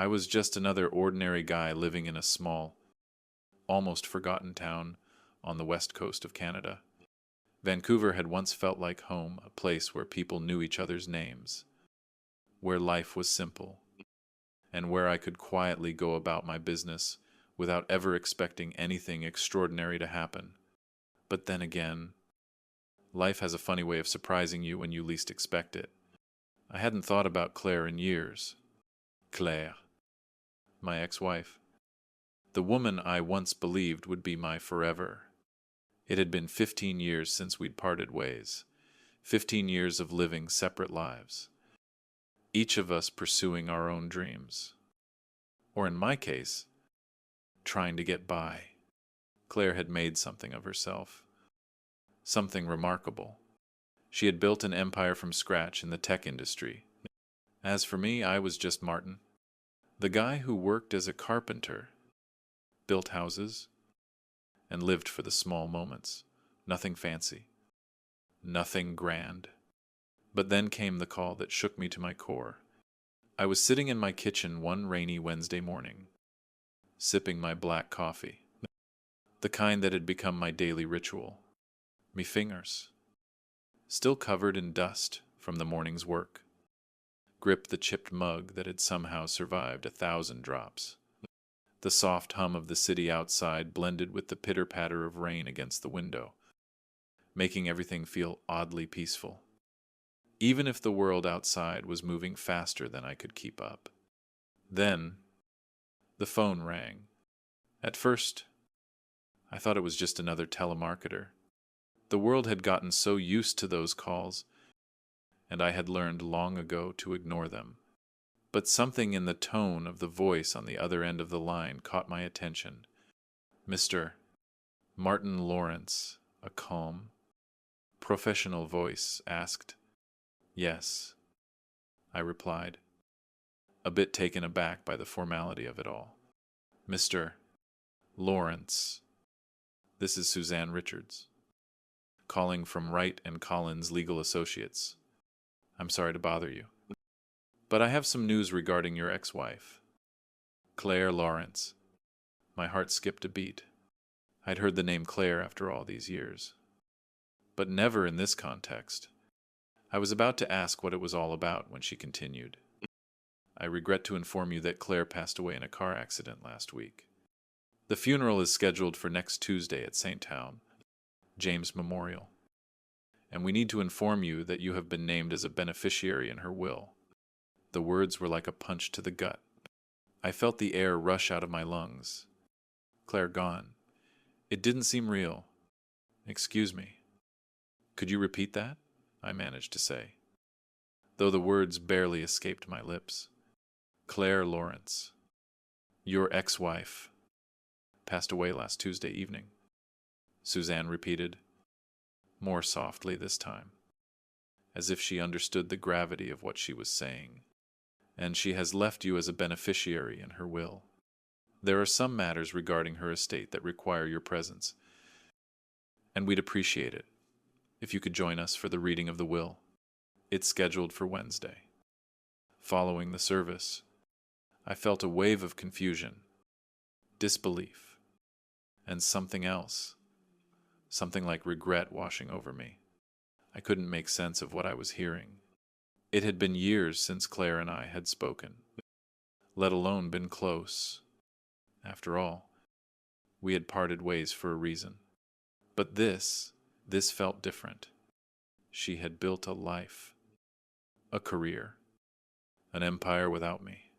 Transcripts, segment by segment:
I was just another ordinary guy living in a small, almost forgotten town on the west coast of Canada. Vancouver had once felt like home, a place where people knew each other's names, where life was simple, and where I could quietly go about my business without ever expecting anything extraordinary to happen. But then again, life has a funny way of surprising you when you least expect it. I hadn't thought about Claire in years. Claire, my ex-wife. The woman I once believed would be my forever. It had been 15 years since we'd parted ways. 15 years of living separate lives, each of us pursuing our own dreams. Or in my case, trying to get by. Claire had made something of herself. Something remarkable. She had built an empire from scratch in the tech industry. As for me, I was just Martin, the guy who worked as a carpenter, built houses, and lived for the small moments. Nothing fancy. Nothing grand. But then came the call that shook me to my core. I was sitting in my kitchen one rainy Wednesday morning, sipping my black coffee, the kind that had become my daily ritual. Me fingers, still covered in dust from the morning's work, gripped the chipped mug that had somehow survived 1,000 drops. The soft hum of the city outside blended with the pitter-patter of rain against the window, making everything feel oddly peaceful, even if the world outside was moving faster than I could keep up. Then, the phone rang. At first, I thought it was just another telemarketer. The world had gotten so used to those calls, and I had learned long ago to ignore them. But something in the tone of the voice on the other end of the line caught my attention. Mr. Martin Lawrence, a calm, professional voice asked. Yes, I replied, a bit taken aback by the formality of it all. Mr. Lawrence, this is Suzanne Richards, calling from Wright and Collins Legal Associates. I'm sorry to bother you, but I have some news regarding your ex-wife, Claire Lawrence. My heart skipped a beat. I'd heard the name Claire after all these years, but never in this context. I was about to ask what it was all about when she continued. I regret to inform you that Claire passed away in a car accident last week. The funeral is scheduled for next Tuesday at St. Town, James Memorial, and we need to inform you that you have been named as a beneficiary in her will. The words were like a punch to the gut. I felt the air rush out of my lungs. Claire gone. It didn't seem real. Excuse me. Could you repeat that? I managed to say, though the words barely escaped my lips. Claire Lawrence, your ex-wife, passed away last Tuesday evening, Suzanne repeated, more softly this time, as if she understood the gravity of what she was saying. And she has left you as a beneficiary in her will. There are some matters regarding her estate that require your presence, and we'd appreciate it if you could join us for the reading of the will. It's scheduled for Wednesday. Following the service, I felt a wave of confusion, disbelief, and something else, something like regret washing over me. I couldn't make sense of what I was hearing. It had been years since Claire and I had spoken, let alone been close. After all, we had parted ways for a reason. But this felt different. She had built a life, a career, an empire without me.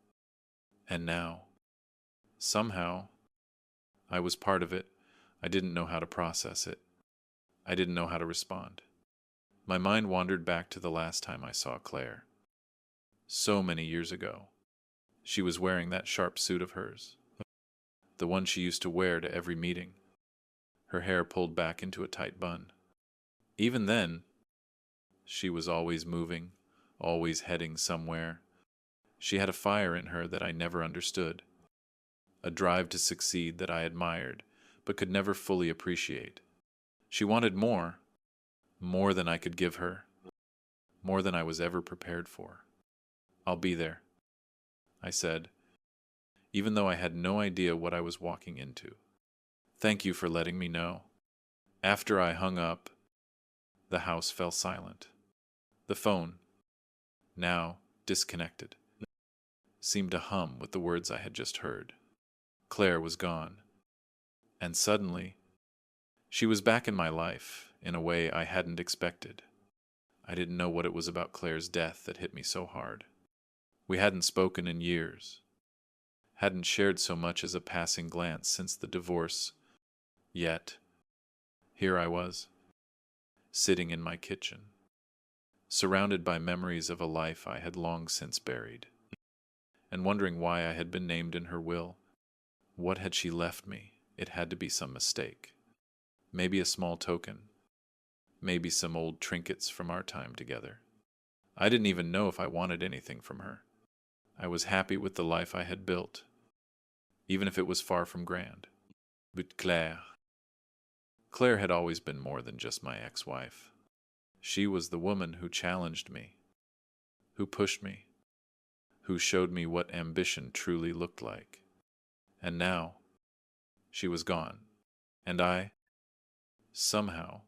And now, somehow, I was part of it. I didn't know how to process it. I didn't know how to respond. My mind wandered back to the last time I saw Claire. So many years ago. She was wearing that sharp suit of hers, the one she used to wear to every meeting, her hair pulled back into a tight bun. Even then, she was always moving, always heading somewhere. She had a fire in her that I never understood, a drive to succeed that I admired, but could never fully appreciate. She wanted more than I could give her, more than I was ever prepared for. I'll be there, I said, even though I had no idea what I was walking into. Thank you for letting me know. After I hung up, the house fell silent. The phone, now disconnected, seemed to hum with the words I had just heard. Claire was gone, and suddenly, she was back in my life in a way I hadn't expected. I didn't know what it was about Claire's death that hit me so hard. We hadn't spoken in years, hadn't shared so much as a passing glance since the divorce. Yet, here I was, sitting in my kitchen, surrounded by memories of a life I had long since buried, and wondering why I had been named in her will. What had she left me? It had to be some mistake. Maybe a small token. Maybe some old trinkets from our time together. I didn't even know if I wanted anything from her. I was happy with the life I had built, even if it was far from grand. But Claire had always been more than just my ex-wife. She was the woman who challenged me, who pushed me, who showed me what ambition truly looked like. And now, she was gone, and I, somehow,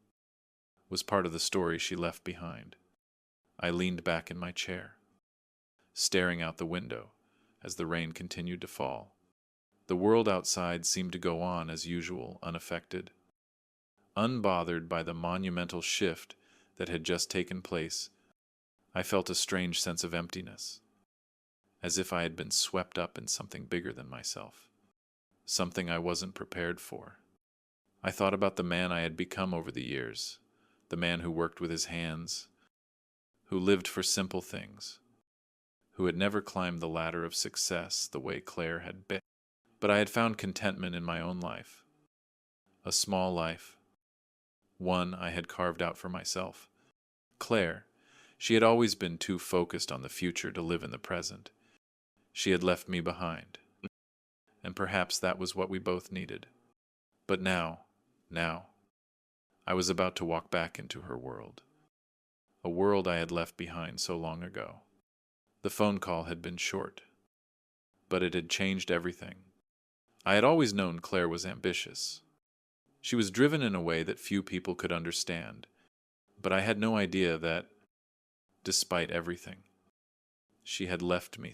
was part of the story she left behind. I leaned back in my chair, staring out the window as the rain continued to fall. The world outside seemed to go on as usual, unaffected, unbothered by the monumental shift that had just taken place. I felt a strange sense of emptiness, as if I had been swept up in something bigger than myself, something I wasn't prepared for. I thought about the man I had become over the years, the man who worked with his hands, who lived for simple things, who had never climbed the ladder of success the way Claire had been. But I had found contentment in my own life, a small life, one I had carved out for myself. Claire, she had always been too focused on the future to live in the present. She had left me behind, and perhaps that was what we both needed. But now, I was about to walk back into her world, a world I had left behind so long ago. The phone call had been short, but it had changed everything. I had always known Claire was ambitious. She was driven in a way that few people could understand, but I had no idea that, despite everything, she had left me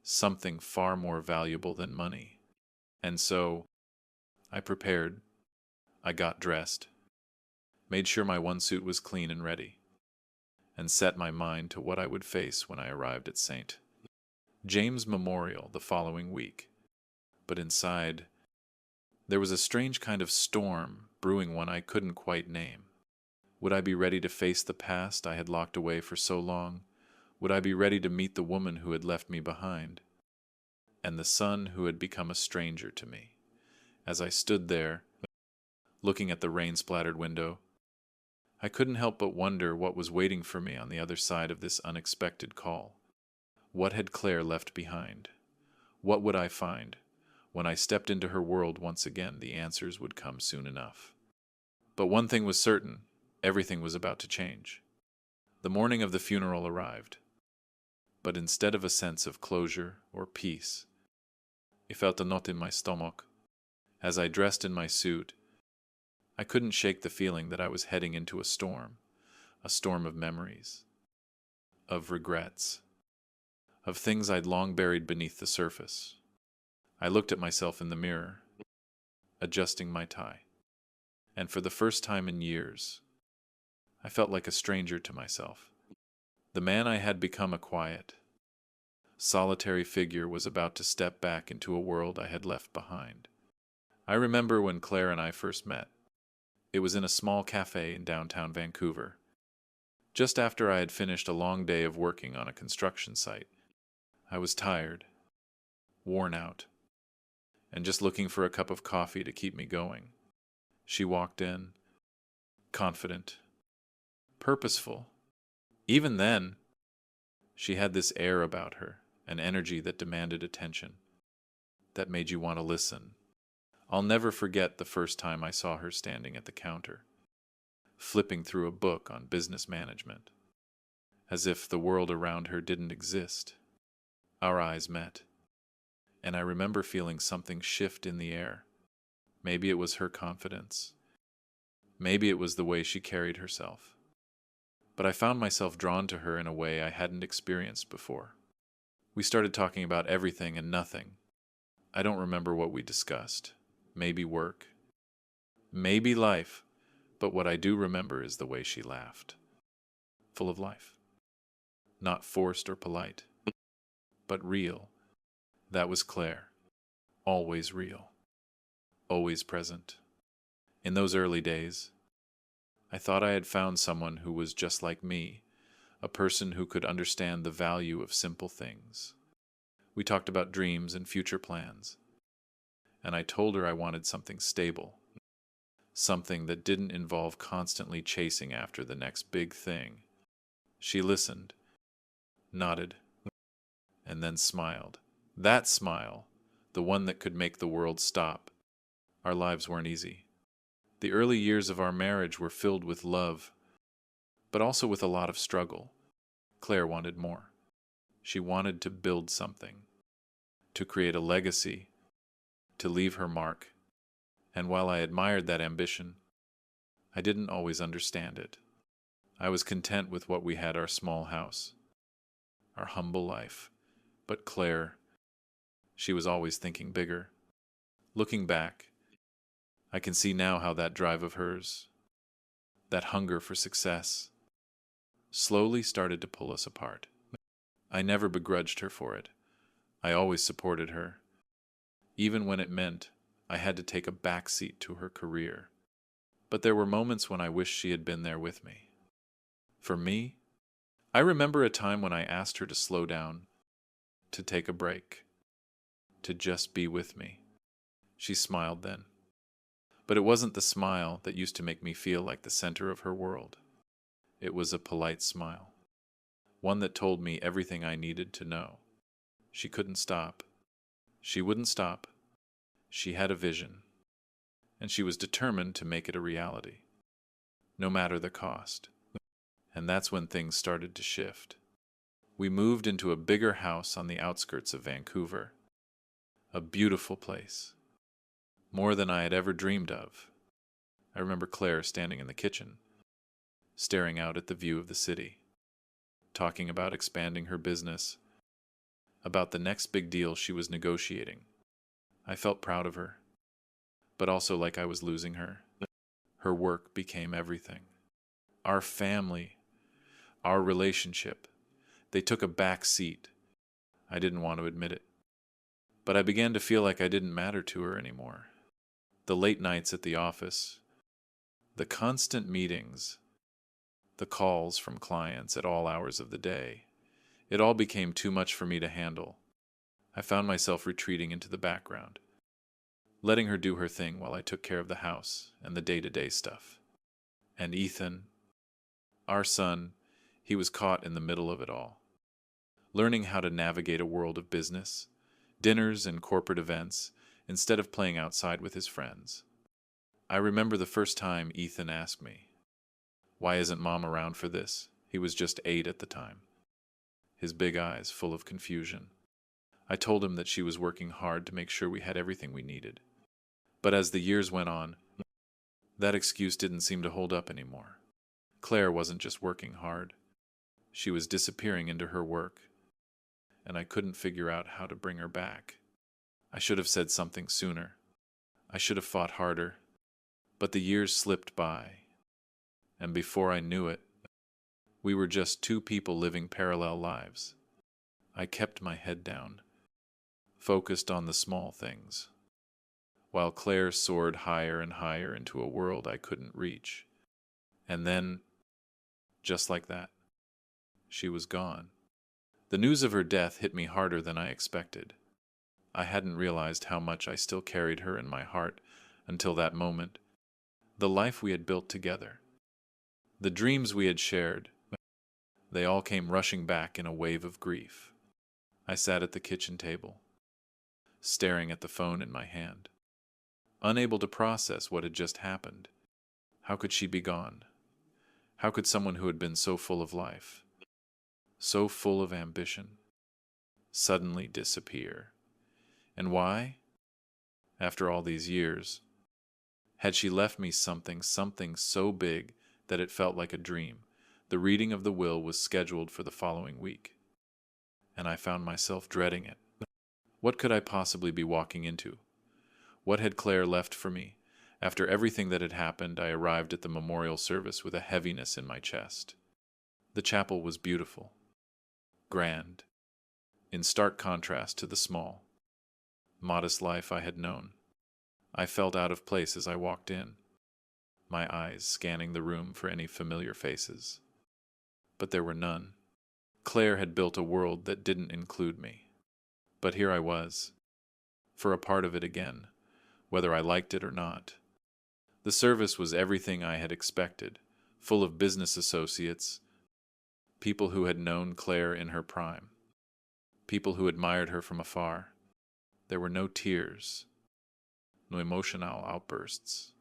something far more valuable than money. And so, I prepared, I got dressed, made sure my one suit was clean and ready, and set my mind to what I would face when I arrived at St. James Memorial the following week. But inside, there was a strange kind of storm brewing, one I couldn't quite name. Would I be ready to face the past I had locked away for so long? Would I be ready to meet the woman who had left me behind, and the son who had become a stranger to me? As I stood there, looking at the rain-splattered window, I couldn't help but wonder what was waiting for me on the other side of this unexpected call. What had Claire left behind? What would I find? When I stepped into her world once again, the answers would come soon enough. But one thing was certain, everything was about to change. The morning of the funeral arrived, but instead of a sense of closure or peace, I felt a knot in my stomach. As I dressed in my suit, I couldn't shake the feeling that I was heading into a storm of memories, of regrets, of things I'd long buried beneath the surface. I looked at myself in the mirror, adjusting my tie, and for the first time in years, I felt like a stranger to myself. The man I had become, a quiet, solitary figure, was about to step back into a world I had left behind. I remember when Claire and I first met. It was in a small cafe in downtown Vancouver, just after I had finished a long day of working on a construction site. I was tired, worn out, and just looking for a cup of coffee to keep me going. She walked in, confident, purposeful. Even then, she had this air about her, an energy that demanded attention, that made you want to listen. I'll never forget the first time I saw her standing at the counter, flipping through a book on business management, as if the world around her didn't exist. Our eyes met, and I remember feeling something shift in the air. Maybe it was her confidence. Maybe it was the way she carried herself. But I found myself drawn to her in a way I hadn't experienced before. We started talking about everything and nothing. I don't remember what we discussed. Maybe work. Maybe life. But what I do remember is the way she laughed. Full of life. Not forced or polite, but real. That was Claire. Always real. Always present. In those early days, I thought I had found someone who was just like me, a person who could understand the value of simple things. We talked about dreams and future plans, and I told her I wanted something stable, something that didn't involve constantly chasing after the next big thing. She listened, nodded, and then smiled. That smile, the one that could make the world stop. Our lives weren't easy. The early years of our marriage were filled with love, but also with a lot of struggle. Claire wanted more. She wanted to build something, to create a legacy, to leave her mark. And while I admired that ambition, I didn't always understand it. I was content with what we had: our small house, our humble life. But Claire, she was always thinking bigger. Looking back, I can see now how that drive of hers, that hunger for success, slowly started to pull us apart. I never begrudged her for it. I always supported her, even when it meant I had to take a back seat to her career. But there were moments when I wished she had been there with me. For me, I remember a time when I asked her to slow down, to take a break, to just be with me. She smiled then. But it wasn't the smile that used to make me feel like the center of her world. It was a polite smile, one that told me everything I needed to know. She couldn't stop. She wouldn't stop. She had a vision, and she was determined to make it a reality, no matter the cost. And that's when things started to shift. We moved into a bigger house on the outskirts of Vancouver, a beautiful place, more than I had ever dreamed of. I remember Claire standing in the kitchen, staring out at the view of the city, talking about expanding her business, about the next big deal she was negotiating. I felt proud of her, but also like I was losing her. Her work became everything. Our family, our relationship, they took a back seat. I didn't want to admit it, but I began to feel like I didn't matter to her anymore. The late nights at the office, the constant meetings, the calls from clients at all hours of the day, it all became too much for me to handle. I found myself retreating into the background, letting her do her thing while I took care of the house and the day-to-day stuff. And Ethan, our son, he was caught in the middle of it all, learning how to navigate a world of business, dinners and corporate events, instead of playing outside with his friends. I remember the first time Ethan asked me, "Why isn't Mom around for this?" He was just 8 at the time, his big eyes full of confusion. I told him that she was working hard to make sure we had everything we needed. But as the years went on, that excuse didn't seem to hold up anymore. Claire wasn't just working hard. She was disappearing into her work, and I couldn't figure out how to bring her back. I should have said something sooner. I should have fought harder. But the years slipped by, and before I knew it, we were just two people living parallel lives. I kept my head down, focused on the small things, while Claire soared higher and higher into a world I couldn't reach. And then, just like that, she was gone. The news of her death hit me harder than I expected. I hadn't realized how much I still carried her in my heart until that moment. The life we had built together, the dreams we had shared, they all came rushing back in a wave of grief. I sat at the kitchen table, staring at the phone in my hand, unable to process what had just happened. How could she be gone? How could someone who had been so full of life, so full of ambition, suddenly disappear? And why? After all these years, had she left me something so big that it felt like a dream? The reading of the will was scheduled for the following week, and I found myself dreading it. What could I possibly be walking into? What had Claire left for me? After everything that had happened, I arrived at the memorial service with a heaviness in my chest. The chapel was beautiful, grand, in stark contrast to the small, modest life I had known. I felt out of place as I walked in, my eyes scanning the room for any familiar faces. But there were none. Claire had built a world that didn't include me. But here I was, for a part of it again, whether I liked it or not. The service was everything I had expected, full of business associates, people who had known Claire in her prime, people who admired her from afar. There were no tears, no emotional outbursts,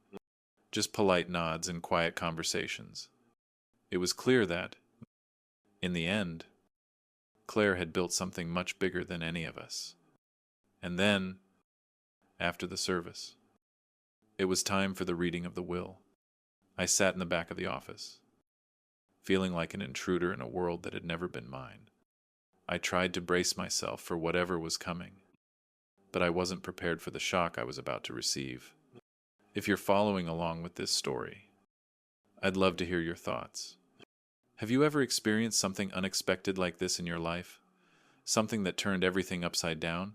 just polite nods and quiet conversations. It was clear that, in the end, Claire had built something much bigger than any of us. And then, after the service, it was time for the reading of the will. I sat in the back of the office, feeling like an intruder in a world that had never been mine. I tried to brace myself for whatever was coming, but I wasn't prepared for the shock I was about to receive. If you're following along with this story, I'd love to hear your thoughts. Have you ever experienced something unexpected like this in your life? Something that turned everything upside down?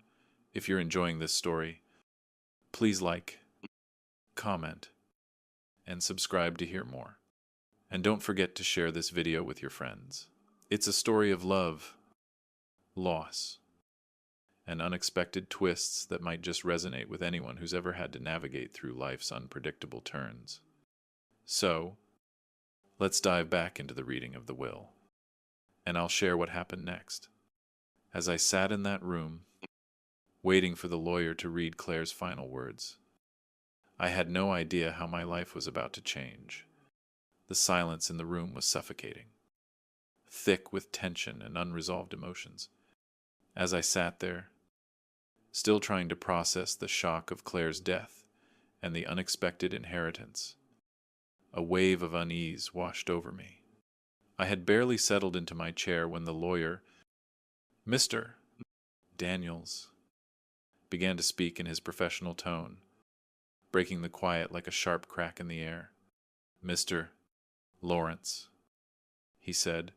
If you're enjoying this story, please like, comment, and subscribe to hear more. And don't forget to share this video with your friends. It's a story of love, loss, and unexpected twists that might just resonate with anyone who's ever had to navigate through life's unpredictable turns. So, let's dive back into the reading of the will, and I'll share what happened next. As I sat in that room, waiting for the lawyer to read Claire's final words, I had no idea how my life was about to change. The silence in the room was suffocating, thick with tension and unresolved emotions. As I sat there, still trying to process the shock of Claire's death and the unexpected inheritance, a wave of unease washed over me. I had barely settled into my chair when the lawyer, Mr. Daniels, began to speak in his professional tone, breaking the quiet like a sharp crack in the air. Mr. Lawrence, he said,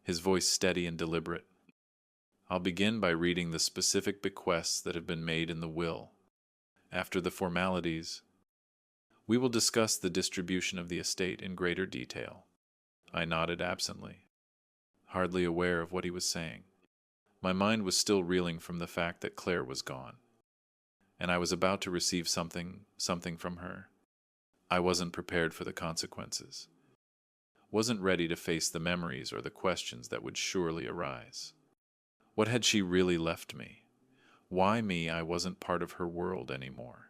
his voice steady and deliberate. I'll begin by reading the specific bequests that have been made in the will. After the formalities, we will discuss the distribution of the estate in greater detail. I nodded absently, hardly aware of what he was saying. My mind was still reeling from the fact that Claire was gone, and I was about to receive something from her. I wasn't prepared for the consequences, wasn't ready to face the memories or the questions that would surely arise. What had she really left me? Why me? I wasn't part of her world anymore.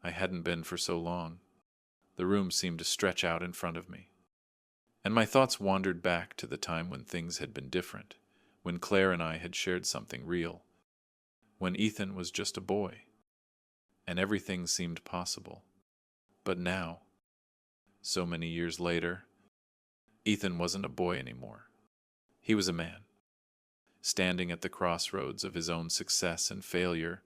I hadn't been for so long. The room seemed to stretch out in front of me, and my thoughts wandered back to the time when things had been different, when Claire and I had shared something real, when Ethan was just a boy, and everything seemed possible. But now, so many years later, Ethan wasn't a boy anymore. He was a man, standing at the crossroads of his own success and failure,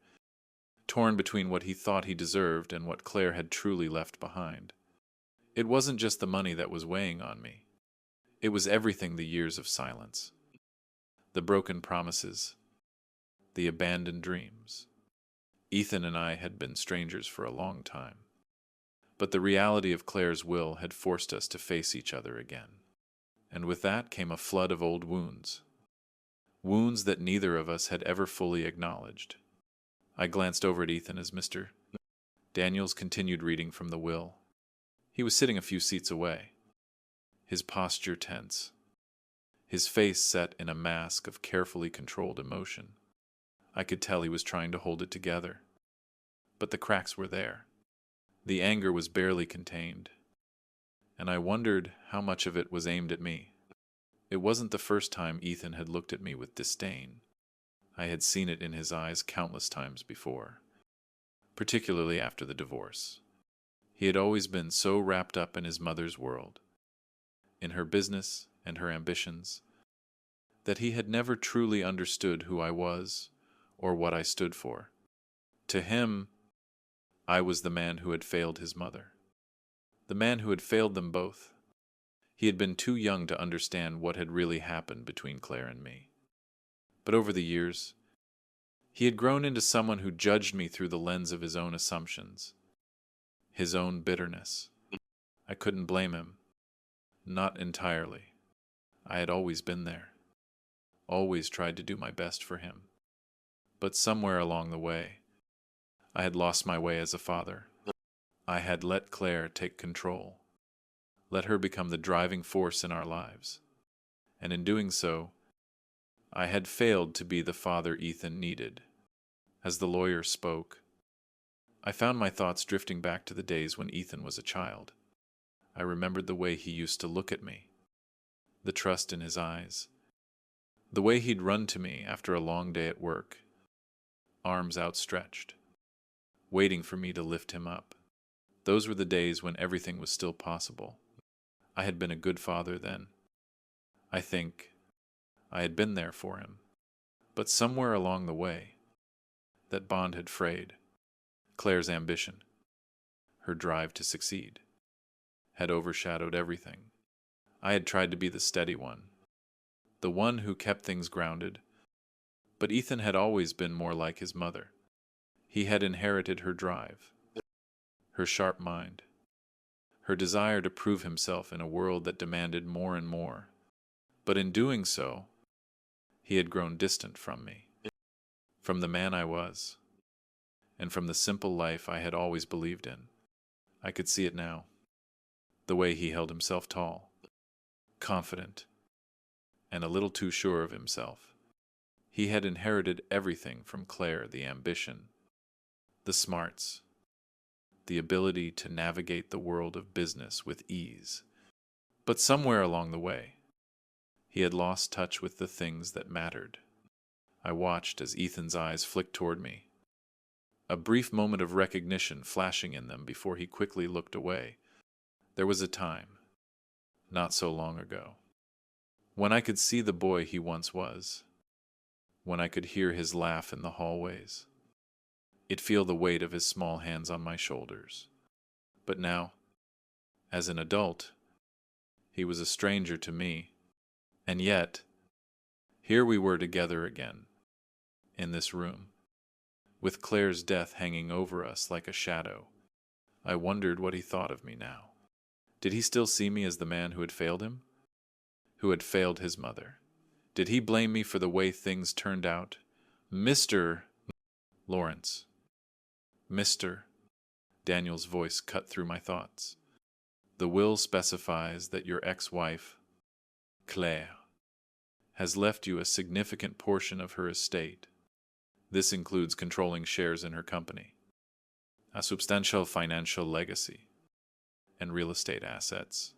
torn between what he thought he deserved and what Claire had truly left behind. It wasn't just the money that was weighing on me. It was everything: the years of silence, the broken promises, the abandoned dreams. Ethan and I had been strangers for a long time, but the reality of Claire's will had forced us to face each other again. And with that came a flood of old wounds, wounds that neither of us had ever fully acknowledged. I glanced over at Ethan as Mr. Daniels continued reading from the will. He was sitting a few seats away, his posture tense, his face set in a mask of carefully controlled emotion. I could tell he was trying to hold it together, but the cracks were there. The anger was barely contained, and I wondered how much of it was aimed at me. It wasn't the first time Ethan had looked at me with disdain. I had seen it in his eyes countless times before, particularly after the divorce. He had always been so wrapped up in his mother's world, in her business and her ambitions, that he had never truly understood who I was or what I stood for. To him, I was the man who had failed his mother, the man who had failed them both. He had been too young to understand what had really happened between Claire and me. But over the years, he had grown into someone who judged me through the lens of his own assumptions, his own bitterness. I couldn't blame him. Not entirely. I had always been there, always tried to do my best for him. But somewhere along the way, I had lost my way as a father. I had let Claire take control, let her become the driving force in our lives. And in doing so, I had failed to be the father Ethan needed. As the lawyer spoke, I found my thoughts drifting back to the days when Ethan was a child. I remembered the way he used to look at me, the trust in his eyes, the way he'd run to me after a long day at work, arms outstretched, waiting for me to lift him up. Those were the days when everything was still possible. I had been a good father then. I think I had been there for him. But somewhere along the way, that bond had frayed. Claire's ambition, her drive to succeed, had overshadowed everything. I had tried to be the steady one, the one who kept things grounded, but Ethan had always been more like his mother. He had inherited her drive, her sharp mind, her desire to prove himself in a world that demanded more and more. But in doing so, he had grown distant from me, from the man I was, and from the simple life I had always believed in. I could see it now, the way he held himself tall, confident, and a little too sure of himself. He had inherited everything from Claire: the ambition, the smarts, the ability to navigate the world of business with ease. But somewhere along the way, he had lost touch with the things that mattered. I watched as Ethan's eyes flicked toward me, a brief moment of recognition flashing in them before he quickly looked away. There was a time, not so long ago, when I could see the boy he once was, when I could hear his laugh in the hallways, feel the weight of his small hands on my shoulders. But now, as an adult, he was a stranger to me, and yet, here we were together again, in this room, with Claire's death hanging over us like a shadow. I wondered what he thought of me now. Did he still see me as the man who had failed him? Who had failed his mother? Did he blame me for the way things turned out? Mr. Lawrence. Mr. Daniel's voice cut through my thoughts. The will specifies that your ex-wife, Claire, has left you a significant portion of her estate. This includes controlling shares in her company, a substantial financial legacy, and real estate assets.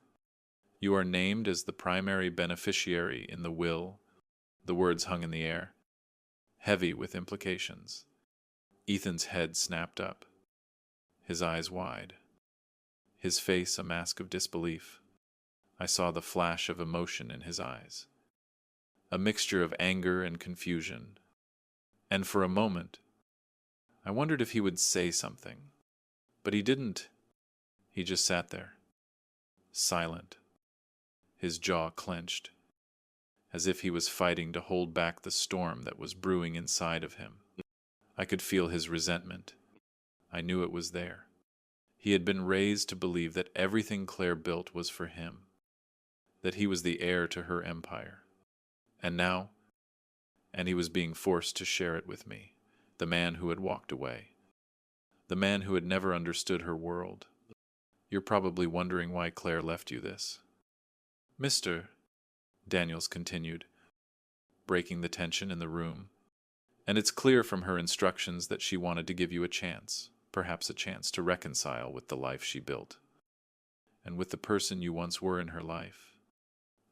You are named as the primary beneficiary in the will. The words hung in the air, heavy with implications. Ethan's head snapped up, his eyes wide, his face a mask of disbelief. I saw the flash of emotion in his eyes, a mixture of anger and confusion. And for a moment, I wondered if he would say something. But he didn't. He just sat there, silent, his jaw clenched, as if he was fighting to hold back the storm that was brewing inside of him. I could feel his resentment. I knew it was there. He had been raised to believe that everything Claire built was for him, that he was the heir to her empire. And now, he was being forced to share it with me, the man who had walked away, the man who had never understood her world. You're probably wondering why Claire left you this. Mr. Daniels continued, breaking the tension in the room. And it's clear from her instructions that she wanted to give you a chance, perhaps a chance to reconcile with the life she built, and with the person you once were in her life.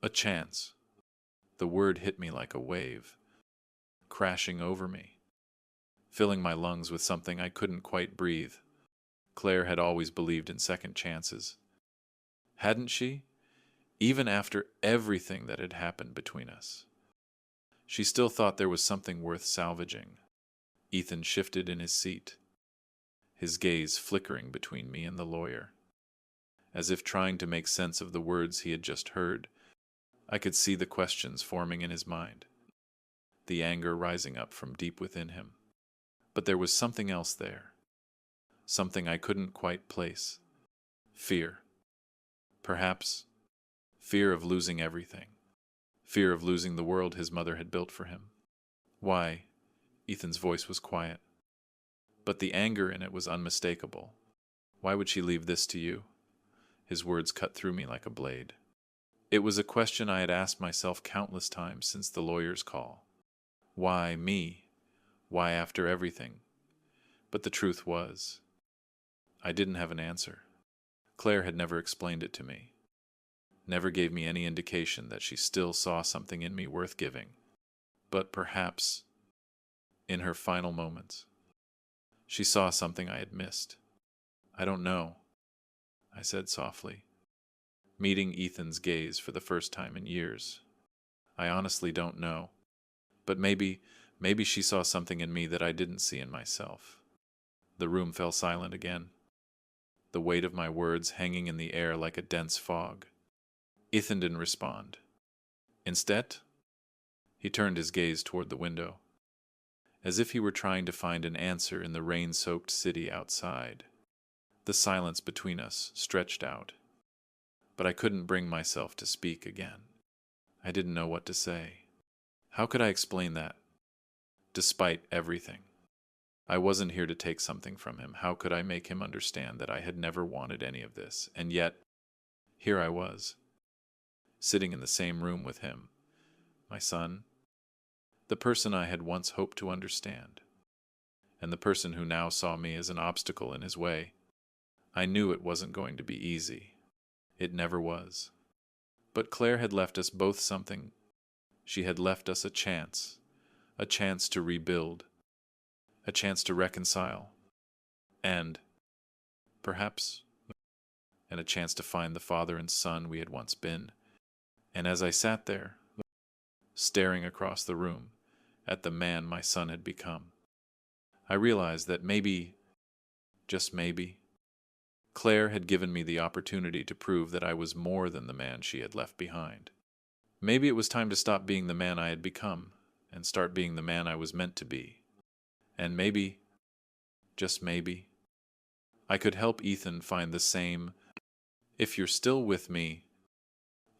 A chance. The word hit me like a wave. crashing over me, filling my lungs with something I couldn't quite breathe. Claire had always believed in second chances. Hadn't she? Even after everything that had happened between us. She still thought there was something worth salvaging. Ethan shifted in his seat, his gaze flickering between me and the lawyer. As if trying to make sense of the words he had just heard, I could see the questions forming in his mind, the anger rising up from deep within him. But there was something else there, something I couldn't quite place. Fear. Perhaps fear of losing everything. Fear of losing the world his mother had built for him. Why? Ethan's voice was quiet, but the anger in it was unmistakable. Why would she leave this to you? His words cut through me like a blade. It was a question I had asked myself countless times since the lawyer's call. Why me? Why after everything? But the truth was, I didn't have an answer. Claire had never explained it to me, never gave me any indication that she still saw something in me worth giving. But perhaps, in her final moments, she saw something I had missed. I don't know, I said softly, meeting Ethan's gaze for the first time in years. I honestly don't know, but maybe she saw something in me that I didn't see in myself. The room fell silent again, the weight of my words hanging in the air like a dense fog. Ethan didn't respond. Instead, he turned his gaze toward the window, as if he were trying to find an answer in the rain-soaked city outside. The silence between us stretched out, but I couldn't bring myself to speak again. I didn't know what to say. How could I explain that? Despite everything, I wasn't here to take something from him. How could I make him understand that I had never wanted any of this? And yet, here I was, sitting in the same room with him, my son, the person I had once hoped to understand, and the person who now saw me as an obstacle in his way. I knew it wasn't going to be easy. It never was. But Claire had left us both something. She had left us a chance to rebuild, a chance to reconcile, and, perhaps, and a chance to find the father and son we had once been. And as I sat there, staring across the room at the man my son had become, I realized that maybe, just maybe, Claire had given me the opportunity to prove that I was more than the man she had left behind. Maybe it was time to stop being the man I had become and start being the man I was meant to be. And maybe, just maybe, I could help Ethan find the same. If you're still with me,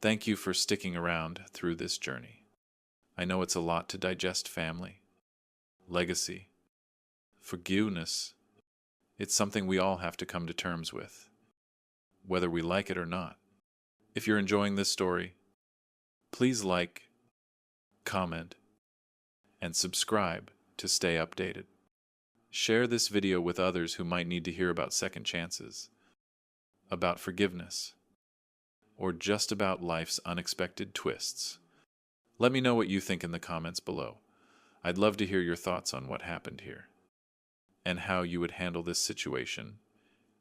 thank you for sticking around through this journey. I know it's a lot to digest, family, legacy, forgiveness. It's something we all have to come to terms with, whether we like it or not. If you're enjoying this story, please like, comment, and subscribe to stay updated. Share this video with others who might need to hear about second chances, about forgiveness, or just about life's unexpected twists. Let me know what you think in the comments below. I'd love to hear your thoughts on what happened here, and how you would handle this situation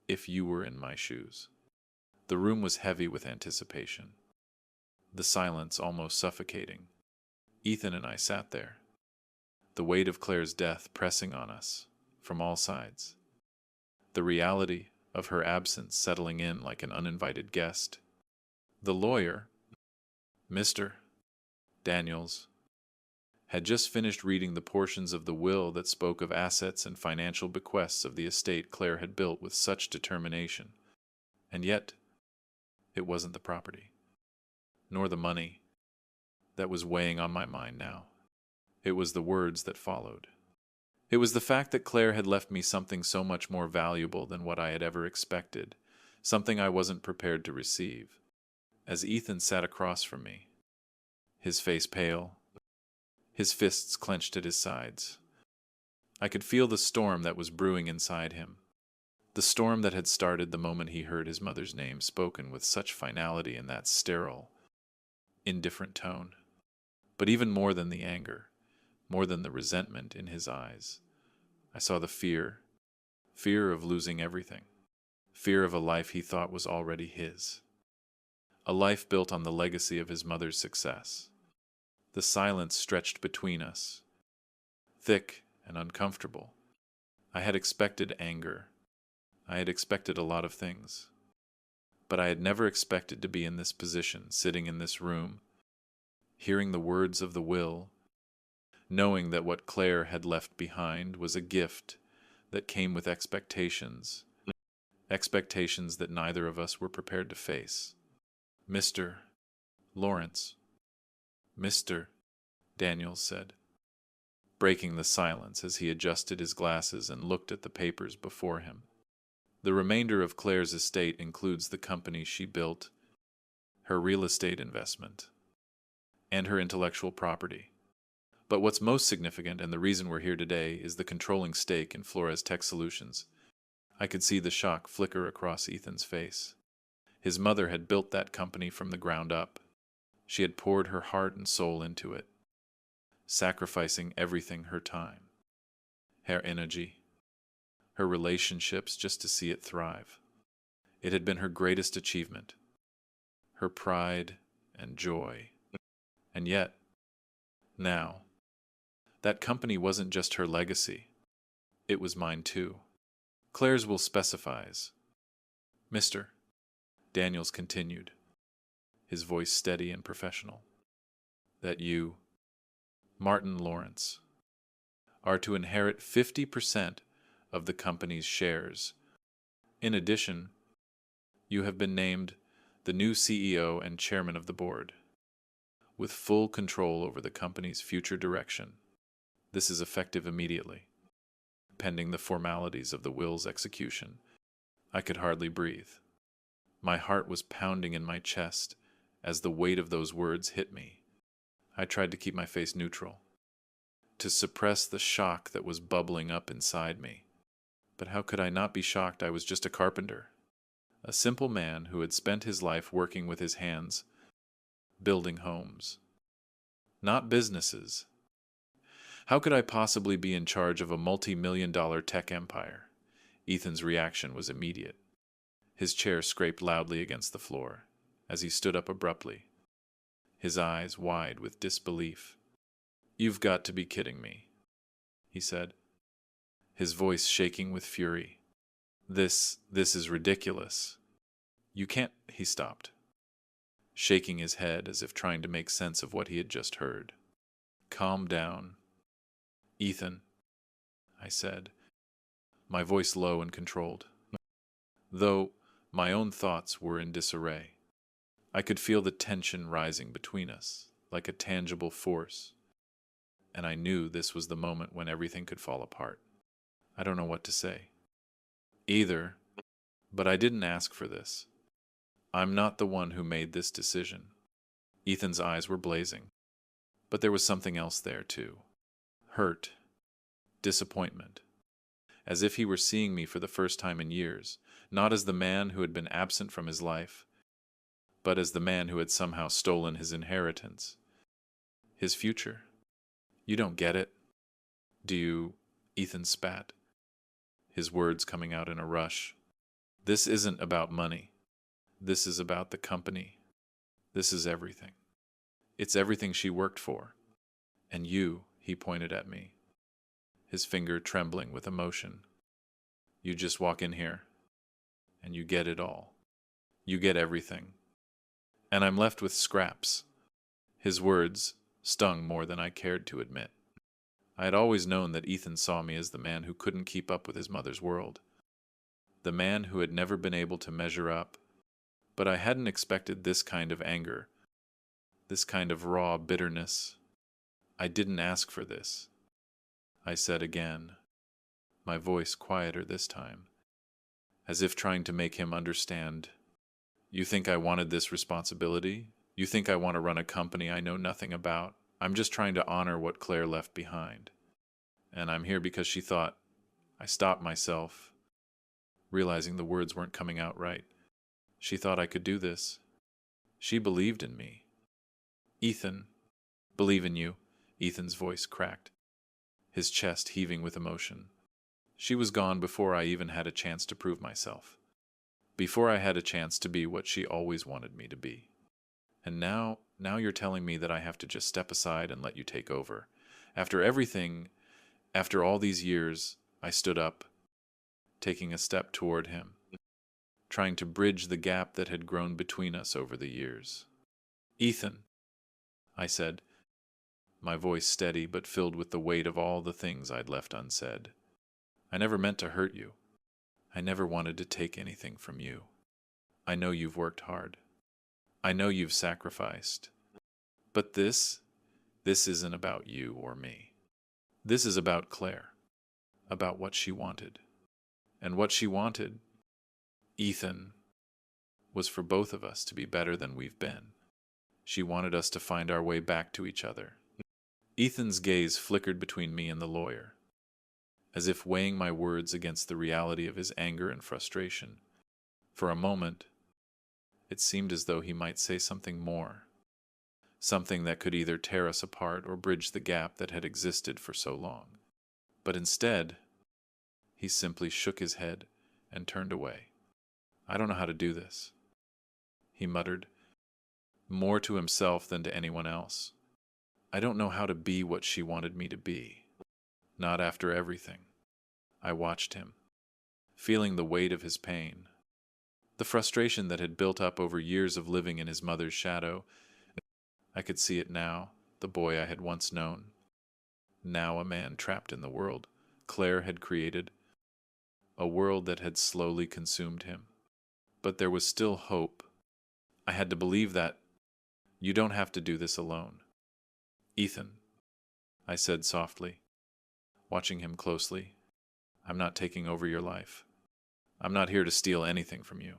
if you were in my shoes. The room was heavy with anticipation, the silence almost suffocating. Ethan and I sat there, the weight of Claire's death pressing on us from all sides, the reality of her absence settling in like an uninvited guest. The lawyer, Mr. Daniels, had just finished reading the portions of the will that spoke of assets and financial bequests of the estate Claire had built with such determination. And yet, it wasn't the property, nor the money, that was weighing on my mind now. It was the words that followed. It was the fact that Claire had left me something so much more valuable than what I had ever expected, something I wasn't prepared to receive. As Ethan sat across from me, his face pale, his fists clenched at his sides, I could feel the storm that was brewing inside him. The storm that had started the moment he heard his mother's name spoken with such finality in that sterile, indifferent tone. But even more than the anger, more than the resentment in his eyes. I saw the fear of losing everything, fear of a life he thought was already his, a life built on the legacy of his mother's success. The silence stretched between us, thick and uncomfortable. I had expected anger. I had expected a lot of things. But I had never expected to be in this position, sitting in this room, hearing the words of the will, knowing that what Claire had left behind was a gift that came with expectations, expectations that neither of us were prepared to face. Mr. Lawrence. Mr. Daniels said, breaking the silence as he adjusted his glasses and looked at the papers before him. The remainder of Claire's estate includes the company she built, her real estate investment, and her intellectual property. But what's most significant, and the reason we're here today, is the controlling stake in Flores Tech Solutions. I could see the shock flicker across Ethan's face. His mother had built that company from the ground up. She had poured her heart and soul into it, sacrificing everything, her time, her energy, her relationships, just to see it thrive. It had been her greatest achievement, her pride and joy. And yet, now, that company wasn't just her legacy. It was mine too. Claire's will specifies. Mr. Daniels continued, his voice steady and professional, that you, Martin Lawrence, are to inherit 50% of the company's shares. In addition, you have been named the new CEO and chairman of the board, with full control over the company's future direction. This is effective immediately, pending the formalities of the will's execution. I could hardly breathe. My heart was pounding in my chest as the weight of those words hit me. I tried to keep my face neutral, to suppress the shock that was bubbling up inside me. But how could I not be shocked? I was just a carpenter, a simple man who had spent his life working with his hands, building homes, not businesses. How could I possibly be in charge of a multi-million-dollar tech empire? Ethan's reaction was immediate. His chair scraped loudly against the floor as he stood up abruptly, his eyes wide with disbelief. You've got to be kidding me, he said, his voice shaking with fury. This is ridiculous. You can't, he stopped, shaking his head as if trying to make sense of what he had just heard. Calm down, Ethan, I said, my voice low and controlled, though my own thoughts were in disarray. I could feel the tension rising between us, like a tangible force, and I knew this was the moment when everything could fall apart. I don't know what to say. Either, but I didn't ask for this. I'm not the one who made this decision. Ethan's eyes were blazing, but there was something else there too. Hurt, disappointment, as if he were seeing me for the first time in years, not as the man who had been absent from his life, but as the man who had somehow stolen his inheritance, his future. You don't get it, do you? Ethan spat, his words coming out in a rush. This isn't about money. This is about the company. This is everything. It's everything she worked for. And you, he pointed at me, his finger trembling with emotion. You just walk in here, and you get it all. You get everything. And I'm left with scraps. His words stung more than I cared to admit. I had always known that Ethan saw me as the man who couldn't keep up with his mother's world, the man who had never been able to measure up, but I hadn't expected this kind of anger, this kind of raw bitterness. I didn't ask for this, I said again, my voice quieter this time, as if trying to make him understand. You think I wanted this responsibility? You think I want to run a company I know nothing about? I'm just trying to honor what Claire left behind. And I'm here because she thought. I stopped myself, realizing the words weren't coming out right. She thought I could do this. She believed in me. Ethan, believe in you, Ethan's voice cracked. his chest heaving with emotion. She was gone before I even had a chance to prove myself. Before I had a chance to be what she always wanted me to be. And now you're telling me that I have to just step aside and let you take over. After everything, after all these years, I stood up, taking a step toward him, trying to bridge the gap that had grown between us over the years. Ethan, I said, my voice steady but filled with the weight of all the things I'd left unsaid. I never meant to hurt you. I never wanted to take anything from you. I know you've worked hard. I know you've sacrificed. But this isn't about you or me. This is about Claire, about what she wanted. And what she wanted, Ethan, was for both of us to be better than we've been. She wanted us to find our way back to each other. Ethan's gaze flickered between me and the lawyer, as if weighing my words against the reality of his anger and frustration. For a moment, it seemed as though he might say something more, something that could either tear us apart or bridge the gap that had existed for so long. But instead, he simply shook his head and turned away. I don't know how to do this, he muttered, more to himself than to anyone else. I don't know how to be what she wanted me to be. Not after everything. I watched him, feeling the weight of his pain, the frustration that had built up over years of living in his mother's shadow. I could see it now, the boy I had once known. Now a man trapped in the world Claire had created, a world that had slowly consumed him. But there was still hope. I had to believe that you don't have to do this alone. Ethan, I said softly, watching him closely, I'm not taking over your life. I'm not here to steal anything from you.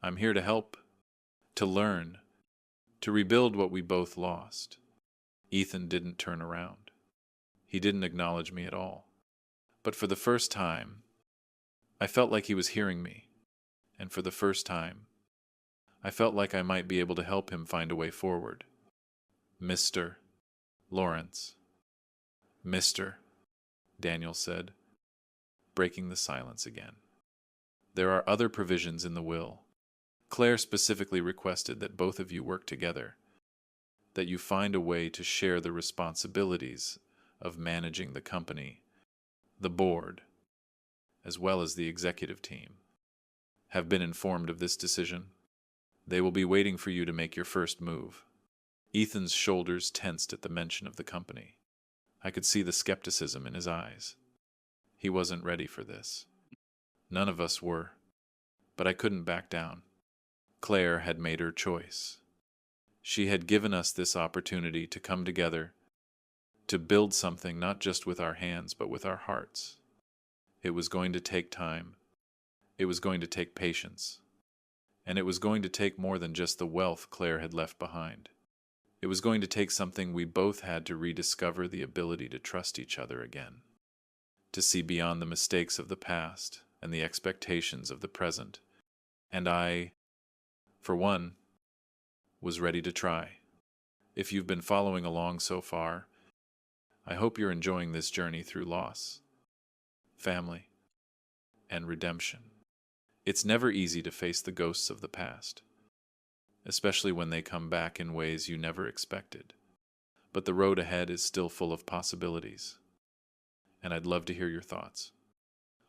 I'm here to help, to learn, to rebuild what we both lost. Ethan didn't turn around. He didn't acknowledge me at all. But for the first time, I felt like he was hearing me. And for the first time, I felt like I might be able to help him find a way forward. Mr. Lawrence. Mr. Daniel said, breaking the silence again. There are other provisions in the will. Claire specifically requested that both of you work together, that you find a way to share the responsibilities of managing the company, the board, as well as the executive team. Have been informed of this decision. They will be waiting for you to make your first move. Ethan's shoulders tensed at the mention of the company. I could see the skepticism in his eyes. He wasn't ready for this. None of us were, but I couldn't back down. Claire had made her choice. She had given us this opportunity to come together, to build something not just with our hands but with our hearts. It was going to take time. It was going to take patience. And it was going to take more than just the wealth Claire had left behind. It was going to take something we both had to rediscover, the ability to trust each other again, to see beyond the mistakes of the past and the expectations of the present. And I, for one, was ready to try. If you've been following along so far, I hope you're enjoying this journey through loss, family, and redemption. It's never easy to face the ghosts of the past, especially when they come back in ways you never expected. But the road ahead is still full of possibilities, and I'd love to hear your thoughts.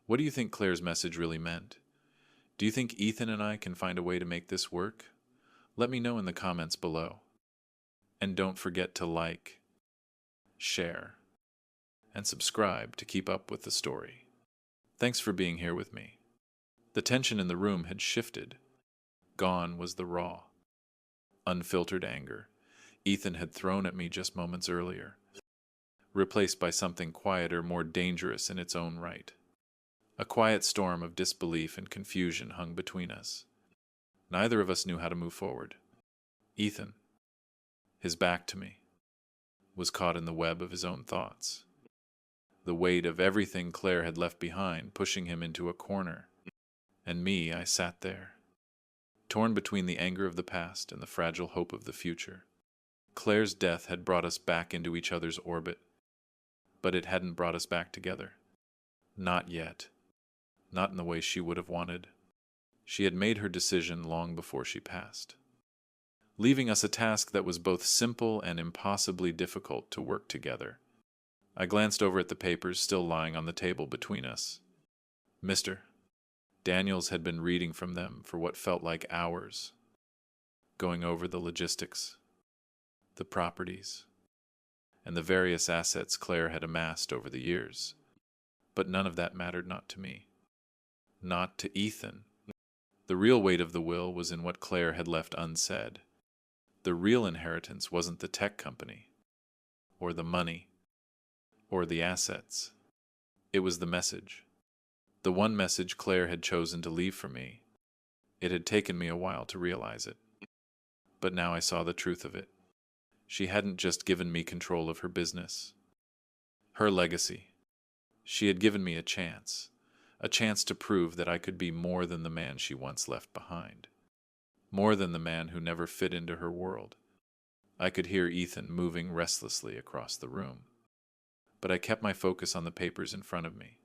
What do you think Claire's message really meant? Do you think Ethan and I can find a way to make this work? Let me know in the comments below. And don't forget to like, share, and subscribe to keep up with the story. Thanks for being here with me. The tension in the room had shifted. Gone was the raw, unfiltered anger Ethan had thrown at me just moments earlier, replaced by something quieter, more dangerous in its own right. A quiet storm of disbelief and confusion hung between us. Neither of us knew how to move forward. Ethan, his back to me, was caught in the web of his own thoughts. The weight of everything Claire had left behind pushing him into a corner. And me, I sat there, torn between the anger of the past and the fragile hope of the future. Claire's death had brought us back into each other's orbit, but it hadn't brought us back together. Not yet. Not in the way she would have wanted. She had made her decision long before she passed, leaving us a task that was both simple and impossibly difficult to work together. I glanced over at the papers still lying on the table between us. Mr. Daniels had been reading from them for what felt like hours, going over the logistics, the properties, and the various assets Claire had amassed over the years. But none of that mattered, not to me. Not to Ethan. The real weight of the will was in what Claire had left unsaid. The real inheritance wasn't the tech company, or the money, or the assets. It was the message. The one message Claire had chosen to leave for me. It had taken me a while to realize it. But now I saw the truth of it. She hadn't just given me control of her business, her legacy. She had given me a chance to prove that I could be more than the man she once left behind, more than the man who never fit into her world. I could hear Ethan moving restlessly across the room, but I kept my focus on the papers in front of me.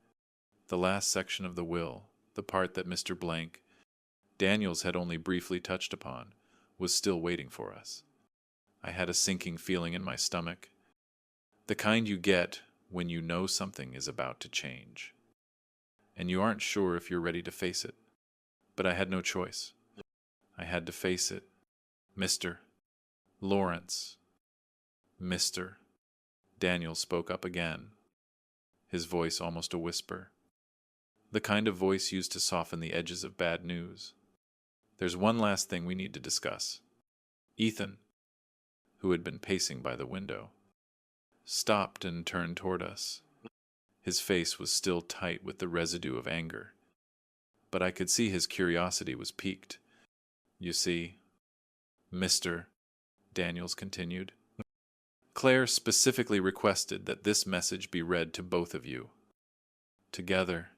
The last section of the will, the part that Mr. Blank, Daniels had only briefly touched upon, was still waiting for us. I had a sinking feeling in my stomach, the kind you get when you know something is about to change, and you aren't sure if you're ready to face it. But I had no choice. I had to face it. Mr. Lawrence. Mr. Daniels spoke up again, his voice almost a whisper, the kind of voice used to soften the edges of bad news. There's one last thing we need to discuss. Ethan, who had been pacing by the window, stopped and turned toward us. His face was still tight with the residue of anger, but I could see his curiosity was piqued. You see, Mr. Daniels continued, Claire specifically requested that this message be read to both of you, together,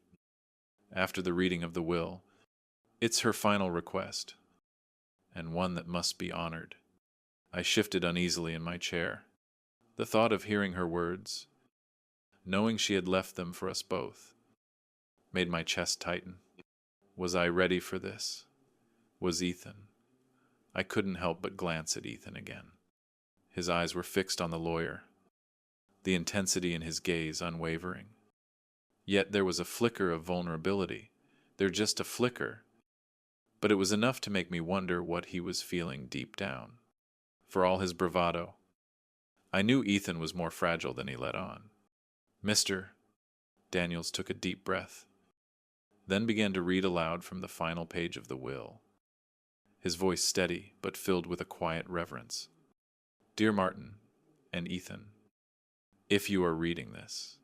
after the reading of the will. It's her final request, and one that must be honored. I shifted uneasily in my chair. The thought of hearing her words, knowing she had left them for us both, made my chest tighten. Was I ready for this? Was Ethan? I couldn't help but glance at Ethan again. His eyes were fixed on the lawyer, the intensity in his gaze unwavering. Yet there was a flicker of vulnerability. Just a flicker. But it was enough to make me wonder what he was feeling deep down. For all his bravado, I knew Ethan was more fragile than he let on. Mr. Daniels took a deep breath, then began to read aloud from the final page of the will, his voice steady but filled with a quiet reverence. Dear Martin and Ethan, if you are reading this,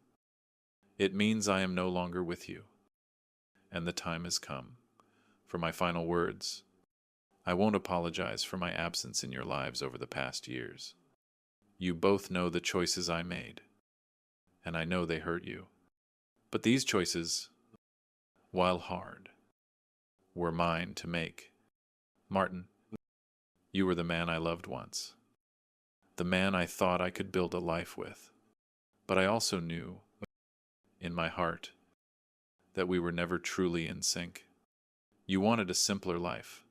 it means I am no longer with you, and the time has come for my final words. I won't apologize for my absence in your lives over the past years. You both know the choices I made, and I know they hurt you. But these choices, while hard, were mine to make. Martin, you were the man I loved once, the man I thought I could build a life with. But I also knew, in my heart, that we were never truly in sync. You wanted a simpler life,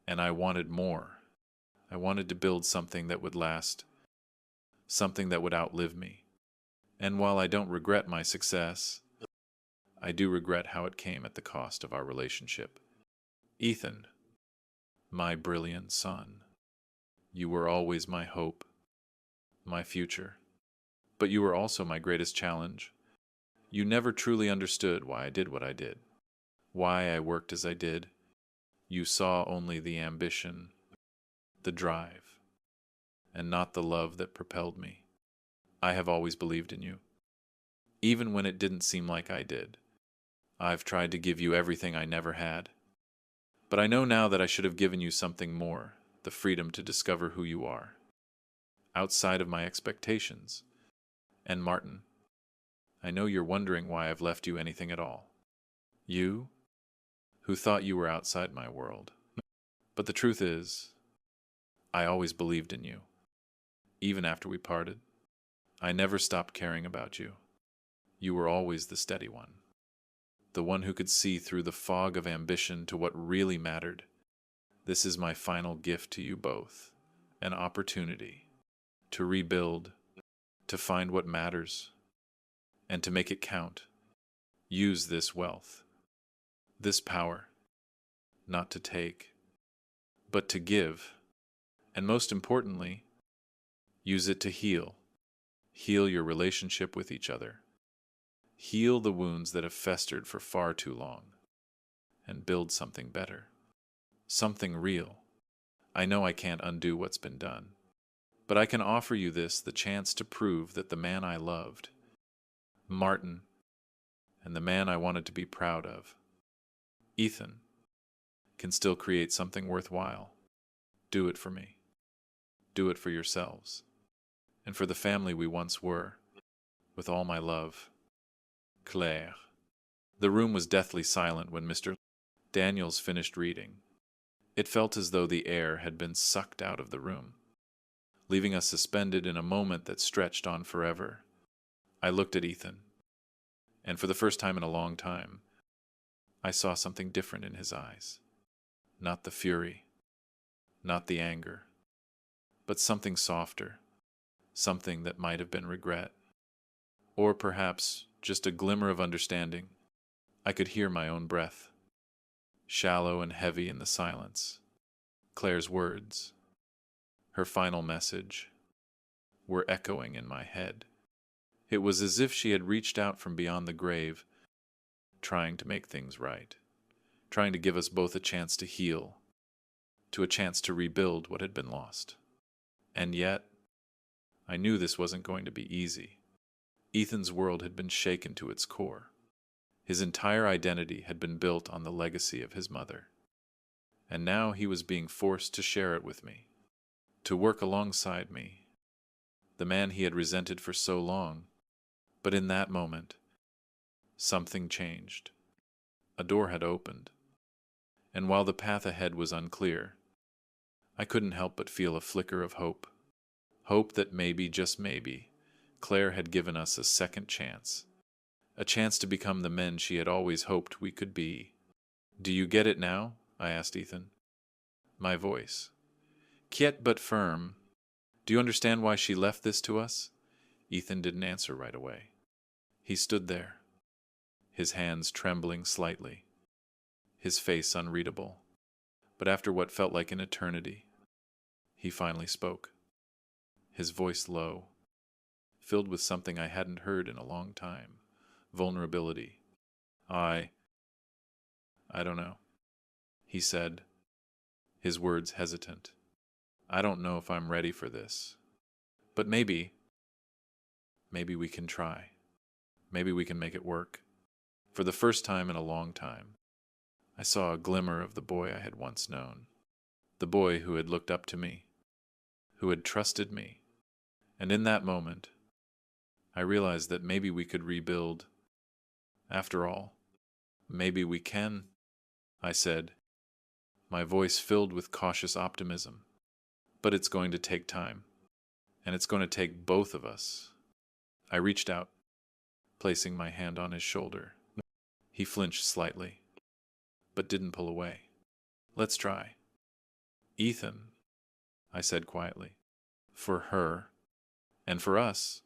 and I wanted more. I wanted to build something that would last, something that would outlive me. And while I don't regret my success, I do regret how it came at the cost of our relationship. Ethan, my brilliant son, you were always my hope, my future. But you were also my greatest challenge. You never truly understood why I did what I did, why I worked as I did. You saw only the ambition, the drive, and not the love that propelled me. I have always believed in you, even when it didn't seem like I did. I've tried to give you everything I never had. But I know now that I should have given you something more, the freedom to discover who you are, outside of my expectations. And Martin, I know you're wondering why I've left you anything at all. You, who thought you were outside my world. But the truth is, I always believed in you, even after we parted. I never stopped caring about you. You were always the steady one, the one who could see through the fog of ambition to what really mattered. This is my final gift to you both, an opportunity to rebuild, to find what matters, and to make it count. Use this wealth, this power, not to take, but to give, and most importantly, use it to heal. Heal your relationship with each other. Heal the wounds that have festered for far too long, and build something better, something real. I know I can't undo what's been done, but I can offer you this, the chance to prove that the man I loved, Martin, and the man I wanted to be proud of, Ethan, can still create something worthwhile. Do it for me. Do it for yourselves, and for the family we once were. With all my love, Claire. The room was deathly silent when Mr. Daniels finished reading. It felt as though the air had been sucked out of the room, leaving us suspended in a moment that stretched on forever. I looked at Ethan, and for the first time in a long time, I saw something different in his eyes. Not the fury, not the anger, but something softer, something that might have been regret, or perhaps just a glimmer of understanding. I could hear my own breath, shallow and heavy in the silence. Claire's words, her final message, were echoing in my head. It was as if she had reached out from beyond the grave, trying to make things right, trying to give us both a chance to heal, to a chance to rebuild what had been lost. And yet, I knew this wasn't going to be easy. Ethan's world had been shaken to its core. His entire identity had been built on the legacy of his mother. And now he was being forced to share it with me, to work alongside me, the man he had resented for so long. But in that moment, something changed. A door had opened, and while the path ahead was unclear, I couldn't help but feel a flicker of hope. Hope that maybe, just maybe, Claire had given us a second chance. A chance to become the men she had always hoped we could be. "Do you get it now?" I asked Ethan. My voice, quiet but firm. "Do you understand why she left this to us?" Ethan didn't answer right away. He stood there, his hands trembling slightly, his face unreadable. But after what felt like an eternity, he finally spoke, his voice low, filled with something I hadn't heard in a long time. Vulnerability. I don't know," he said, his words hesitant. "I don't know if I'm ready for this. But maybe we can try. Maybe we can make it work." For the first time in a long time, I saw a glimmer of the boy I had once known. The boy who had looked up to me, who had trusted me. And in that moment, I realized that maybe we could rebuild. After all, maybe we can, I said, my voice filled with cautious optimism. But it's going to take time, and it's going to take both of us. I reached out, placing my hand on his shoulder. He flinched slightly, but didn't pull away. "Let's try." "Ethan," I said quietly, "for her, and for us."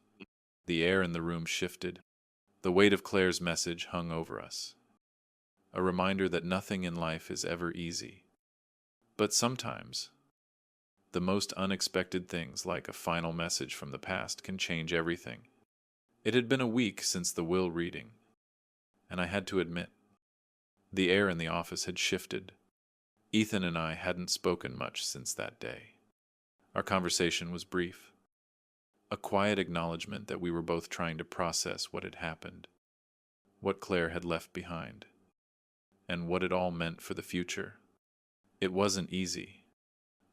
The air in the room shifted. The weight of Claire's message hung over us. A reminder that nothing in life is ever easy. But sometimes, the most unexpected things, like a final message from the past, can change everything. It had been a week since the will reading, and I had to admit, the air in the office had shifted. Ethan and I hadn't spoken much since that day. Our conversation was brief. A quiet acknowledgement that we were both trying to process what had happened, what Claire had left behind, and what it all meant for the future. It wasn't easy.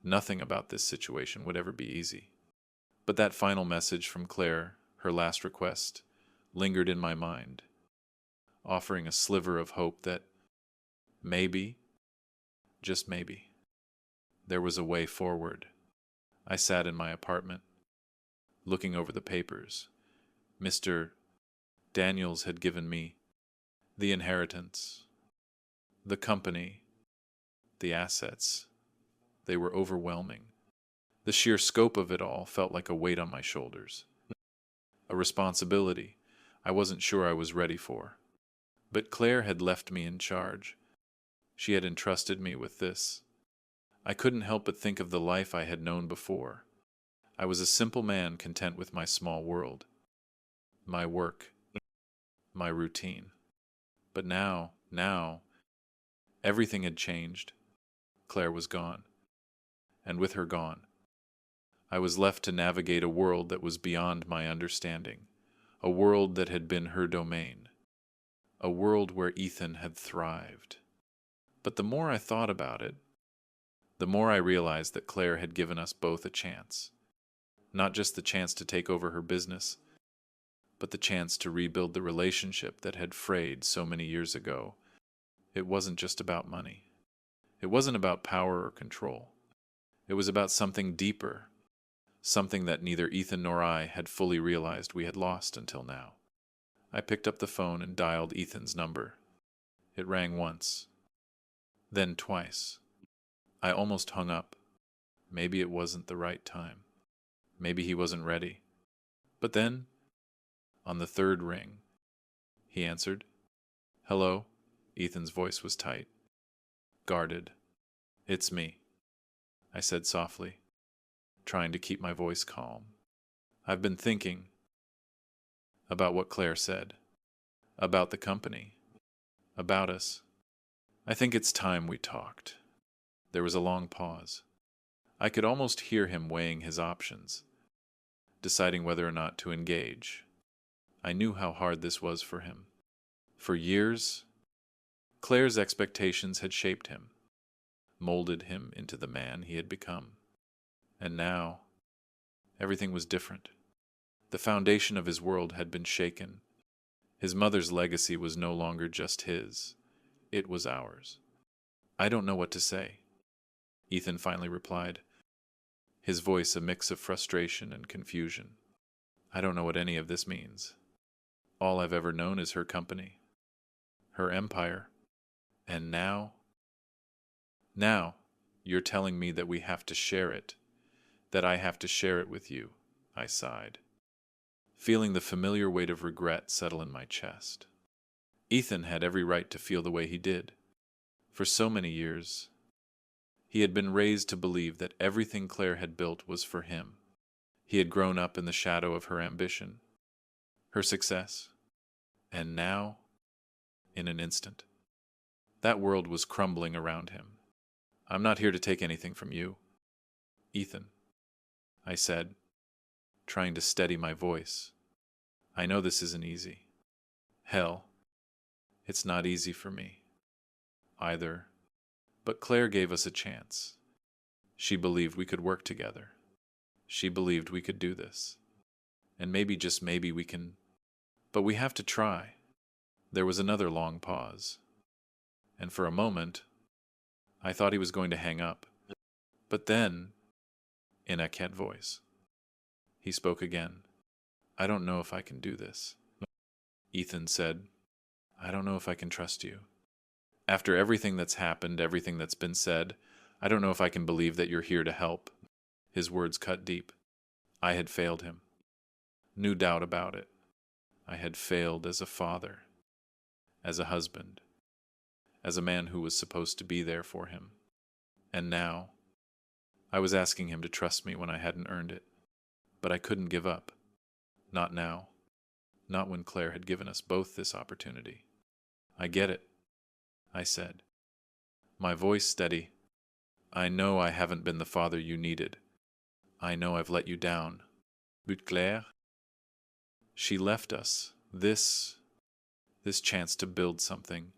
Nothing about this situation would ever be easy. But that final message from Claire, her last request, lingered in my mind, offering a sliver of hope that maybe, just maybe, there was a way forward. I sat in my apartment, looking over the papers, Mr. Daniels had given me the inheritance, the company, the assets. They were overwhelming. The sheer scope of it all felt like a weight on my shoulders, a responsibility I wasn't sure I was ready for. But Claire had left me in charge. She had entrusted me with this. I couldn't help but think of the life I had known before. I was a simple man content with my small world, my work, my routine. But now, everything had changed. Claire was gone, and with her gone, I was left to navigate a world that was beyond my understanding, a world that had been her domain, a world where Ethan had thrived. But the more I thought about it, the more I realized that Claire had given us both a chance. Not just the chance to take over her business, but the chance to rebuild the relationship that had frayed so many years ago. It wasn't just about money. It wasn't about power or control. It was about something deeper, something that neither Ethan nor I had fully realized we had lost until now. I picked up the phone and dialed Ethan's number. It rang once, then twice. I almost hung up. Maybe it wasn't the right time. Maybe he wasn't ready. But then, on the third ring, he answered. "Hello?" Ethan's voice was tight, guarded. "It's me," I said softly, trying to keep my voice calm. "I've been thinking about what Claire said, about the company, about us. I think it's time we talked." There was a long pause. I could almost hear him weighing his options, deciding whether or not to engage. I knew how hard this was for him. For years, Claire's expectations had shaped him, molded him into the man he had become. And now, everything was different. The foundation of his world had been shaken. His mother's legacy was no longer just his. It was ours. "I don't know what to say," Ethan finally replied, his voice a mix of frustration and confusion. "I don't know what any of this means. All I've ever known is her company, her empire, and now you're telling me that we have to share it, that I have to share it with you," I sighed, feeling the familiar weight of regret settle in my chest. Ethan had every right to feel the way he did. For so many years, he had been raised to believe that everything Claire had built was for him. He had grown up in the shadow of her ambition, her success, and now, in an instant, that world was crumbling around him. "I'm not here to take anything from you, Ethan," I said, trying to steady my voice. "I know this isn't easy. Hell, it's not easy for me either. But Claire gave us a chance. She believed we could work together. She believed we could do this. And maybe, just maybe, we can. But we have to try." There was another long pause. And for a moment, I thought he was going to hang up. But then, in a cat voice, he spoke again. "I don't know if I can do this," Ethan said. "I don't know if I can trust you. After everything that's happened, everything that's been said, I don't know if I can believe that you're here to help." His words cut deep. I had failed him. No doubt about it. I had failed as a father, as a husband, as a man who was supposed to be there for him. And now, I was asking him to trust me when I hadn't earned it. But I couldn't give up. Not now. Not when Claire had given us both this opportunity. "I get it," I said, my voice steady. "I know I haven't been the father you needed. I know I've let you down. But Claire, she left us this chance to build something,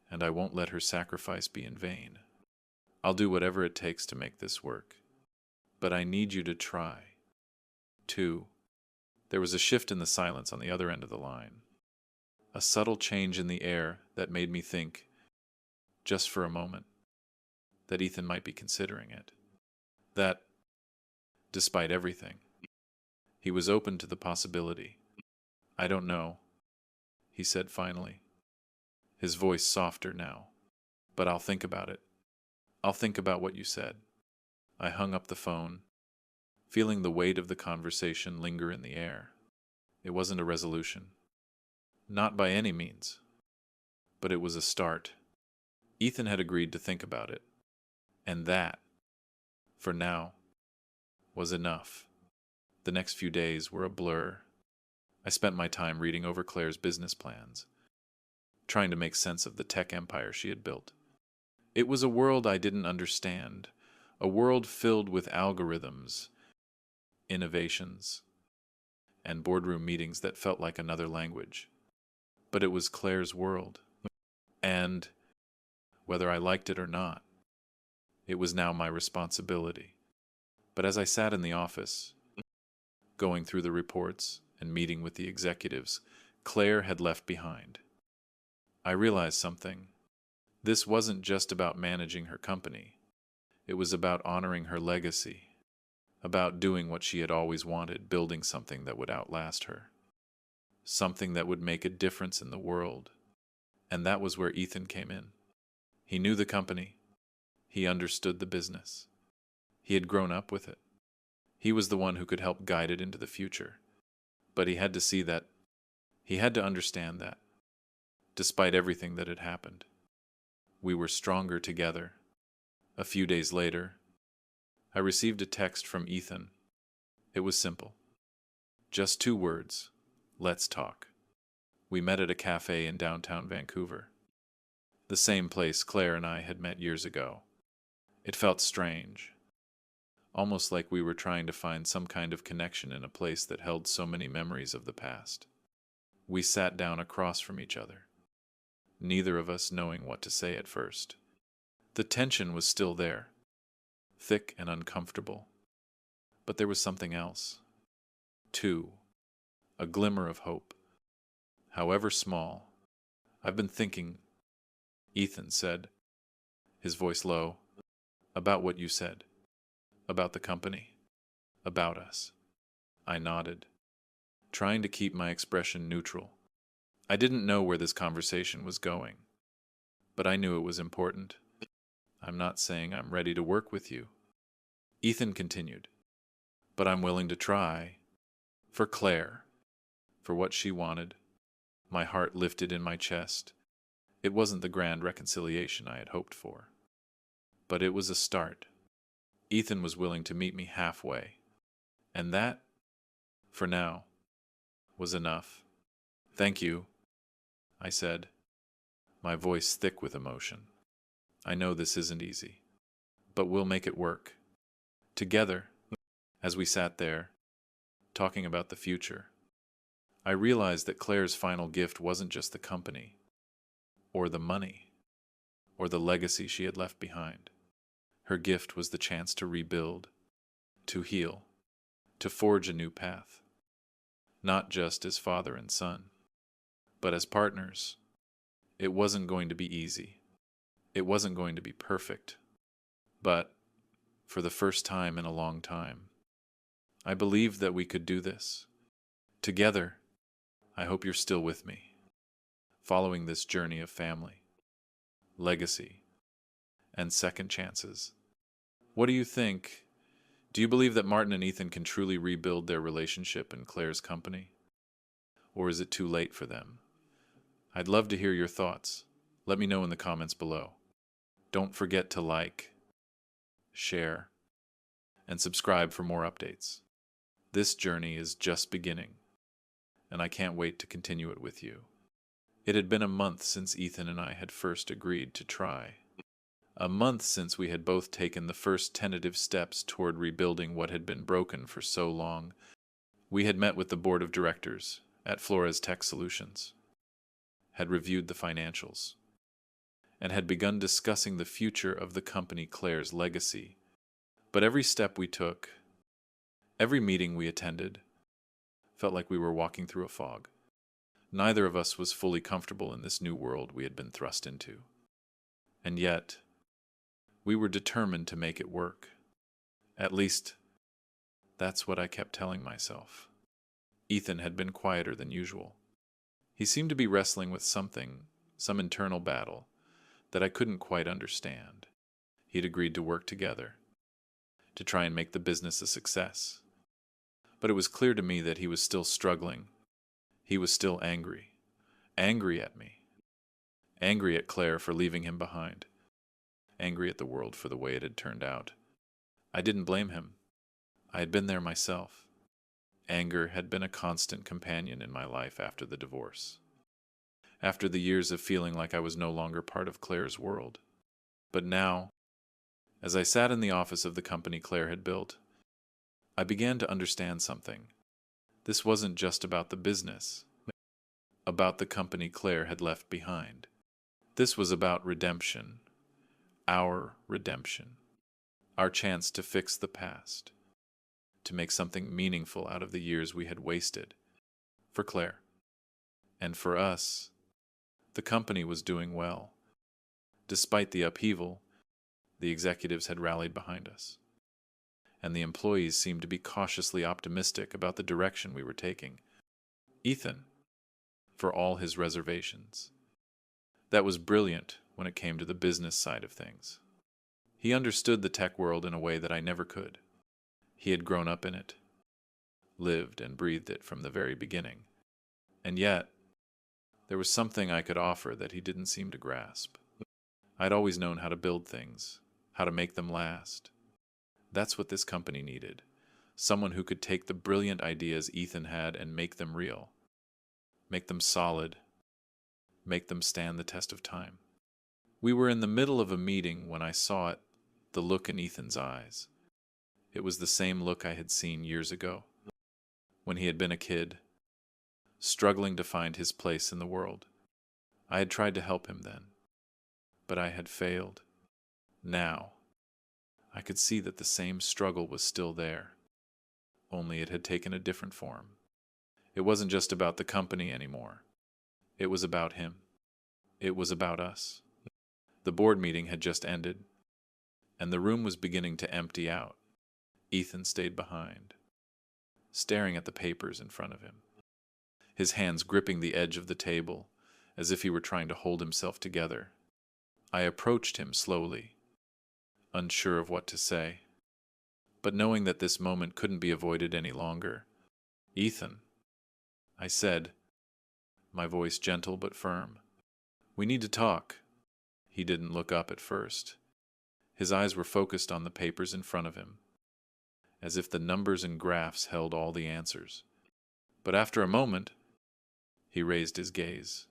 and I won't let her sacrifice be in vain. I'll do whatever it takes to make this work. But I need you to try." Two. There was a shift in the silence on the other end of the line. A subtle change in the air that made me think, just for a moment, that Ethan might be considering it. That, despite everything, he was open to the possibility. I don't know, he said finally, his voice softer now. But I'll think about it. I'll think about what you said. I hung up the phone, feeling the weight of the conversation linger in the air. It wasn't a resolution. Not by any means. But it was a start. Ethan had agreed to think about it. And that, for now, was enough. The next few days were a blur. I spent my time reading over Claire's business plans, trying to make sense of the tech empire she had built. It was a world I didn't understand, a world filled with algorithms, innovations, and boardroom meetings that felt like another language. But it was Claire's world, and, whether I liked it or not, it was now my responsibility. But as I sat in the office, going through the reports and meeting with the executives Claire had left behind, I realized something. This wasn't just about managing her company. It was about honoring her legacy, about doing what she had always wanted, building something that would outlast her, something that would make a difference in the world. And that was where Ethan came in. He knew the company. He understood the business. He had grown up with it. He was the one who could help guide it into the future. But he had to see that. He had to understand that. Despite everything that had happened, we were stronger together. A few days later, I received a text from Ethan. It was simple. Just 2 words. Let's talk. We met at a cafe in downtown Vancouver. The same place Claire and I had met years ago. It felt strange. Almost like we were trying to find some kind of connection in a place that held so many memories of the past. We sat down across from each other, neither of us knowing what to say at first. The tension was still there, thick and uncomfortable. But there was something else. Too. A glimmer of hope. However small. I've been thinking, Ethan said, his voice low, about what you said. About the company. About us. I nodded, trying to keep my expression neutral. I didn't know where this conversation was going, but I knew it was important. I'm not saying I'm ready to work with you. Ethan continued, but I'm willing to try. For Claire. For what she wanted. My heart lifted in my chest. It wasn't the grand reconciliation I had hoped for. But it was a start. Ethan was willing to meet me halfway. And that, for now, was enough. Thank you, I said, my voice thick with emotion. I know this isn't easy, but we'll make it work. Together, as we sat there, talking about the future, I realized that Claire's final gift wasn't just the company, or the money, or the legacy she had left behind. Her gift was the chance to rebuild, to heal, to forge a new path. Not just as father and son, but as partners. It wasn't going to be easy. It wasn't going to be perfect. But, for the first time in a long time, I believed that we could do this. Together, I hope you're still with me, following this journey of family, legacy, and second chances. What do you think? Do you believe that Martin and Ethan can truly rebuild their relationship in Claire's company? Or is it too late for them? I'd love to hear your thoughts. Let me know in the comments below. Don't forget to like, share, and subscribe for more updates. This journey is just beginning, and I can't wait to continue it with you. It had been a month since Ethan and I had first agreed to try. A month since we had both taken the first tentative steps toward rebuilding what had been broken for so long. We had met with the board of directors at Flores Tech Solutions, had reviewed the financials, and had begun discussing the future of the company Claire's legacy. But every step we took, every meeting we attended, felt like we were walking through a fog. Neither of us was fully comfortable in this new world we had been thrust into. And yet, we were determined to make it work. At least, that's what I kept telling myself. Ethan had been quieter than usual. He seemed to be wrestling with something, some internal battle, that I couldn't quite understand. He'd agreed to work together, to try and make the business a success. But it was clear to me that he was still struggling. He was still angry. Angry at me. Angry at Claire for leaving him behind. Angry at the world for the way it had turned out. I didn't blame him. I had been there myself. Anger had been a constant companion in my life after the divorce. After the years of feeling like I was no longer part of Claire's world. But now, as I sat in the office of the company Claire had built, I began to understand something. This wasn't just about the business, about the company Claire had left behind. This was about redemption, our redemption, our chance to fix the past, to make something meaningful out of the years we had wasted, for Claire. And for us, the company was doing well. Despite the upheaval, the executives had rallied behind us, and the employees seemed to be cautiously optimistic about the direction we were taking. Ethan, for all his reservations, that was brilliant when it came to the business side of things. He understood the tech world in a way that I never could. He had grown up in it, lived and breathed it from the very beginning. And yet, there was something I could offer that he didn't seem to grasp. I'd always known how to build things, how to make them last. That's what this company needed. Someone who could take the brilliant ideas Ethan had and make them real. Make them solid. Make them stand the test of time. We were in the middle of a meeting when I saw it, the look in Ethan's eyes. It was the same look I had seen years ago, when he had been a kid, struggling to find his place in the world. I had tried to help him then, but I had failed. Now, I could see that the same struggle was still there, only it had taken a different form. It wasn't just about the company anymore. It was about him. It was about us. The board meeting had just ended, and the room was beginning to empty out. Ethan stayed behind, staring at the papers in front of him, his hands gripping the edge of the table as if he were trying to hold himself together. I approached him slowly, unsure of what to say, but knowing that this moment couldn't be avoided any longer. "Ethan," I said, my voice gentle but firm. "We need to talk." He didn't look up at first. His eyes were focused on the papers in front of him, as if the numbers and graphs held all the answers. But after a moment, he raised his gaze,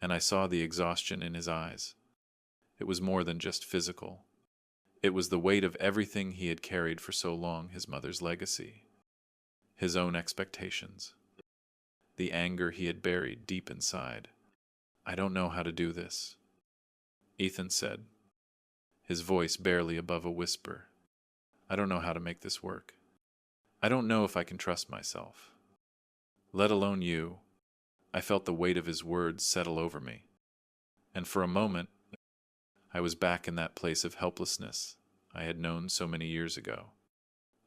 and I saw the exhaustion in his eyes. It was more than just physical. It was the weight of everything he had carried for so long, his mother's legacy, his own expectations, the anger he had buried deep inside. "I don't know how to do this," Ethan said, his voice barely above a whisper. "I don't know how to make this work. I don't know if I can trust myself. Let alone you." I felt the weight of his words settle over me, and for a moment, I was back in that place of helplessness I had known so many years ago.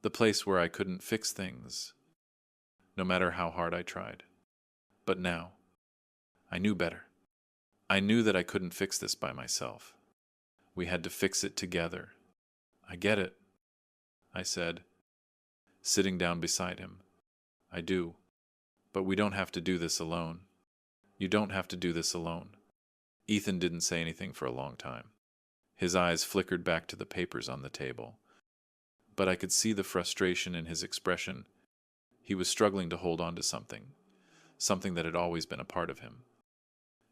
The place where I couldn't fix things, no matter how hard I tried. But now, I knew better. I knew that I couldn't fix this by myself. We had to fix it together. "I get it," I said, sitting down beside him. "I do. But we don't have to do this alone. You don't have to do this alone." Ethan didn't say anything for a long time. His eyes flickered back to the papers on the table, but I could see the frustration in his expression. He was struggling to hold on to something that had always been a part of him,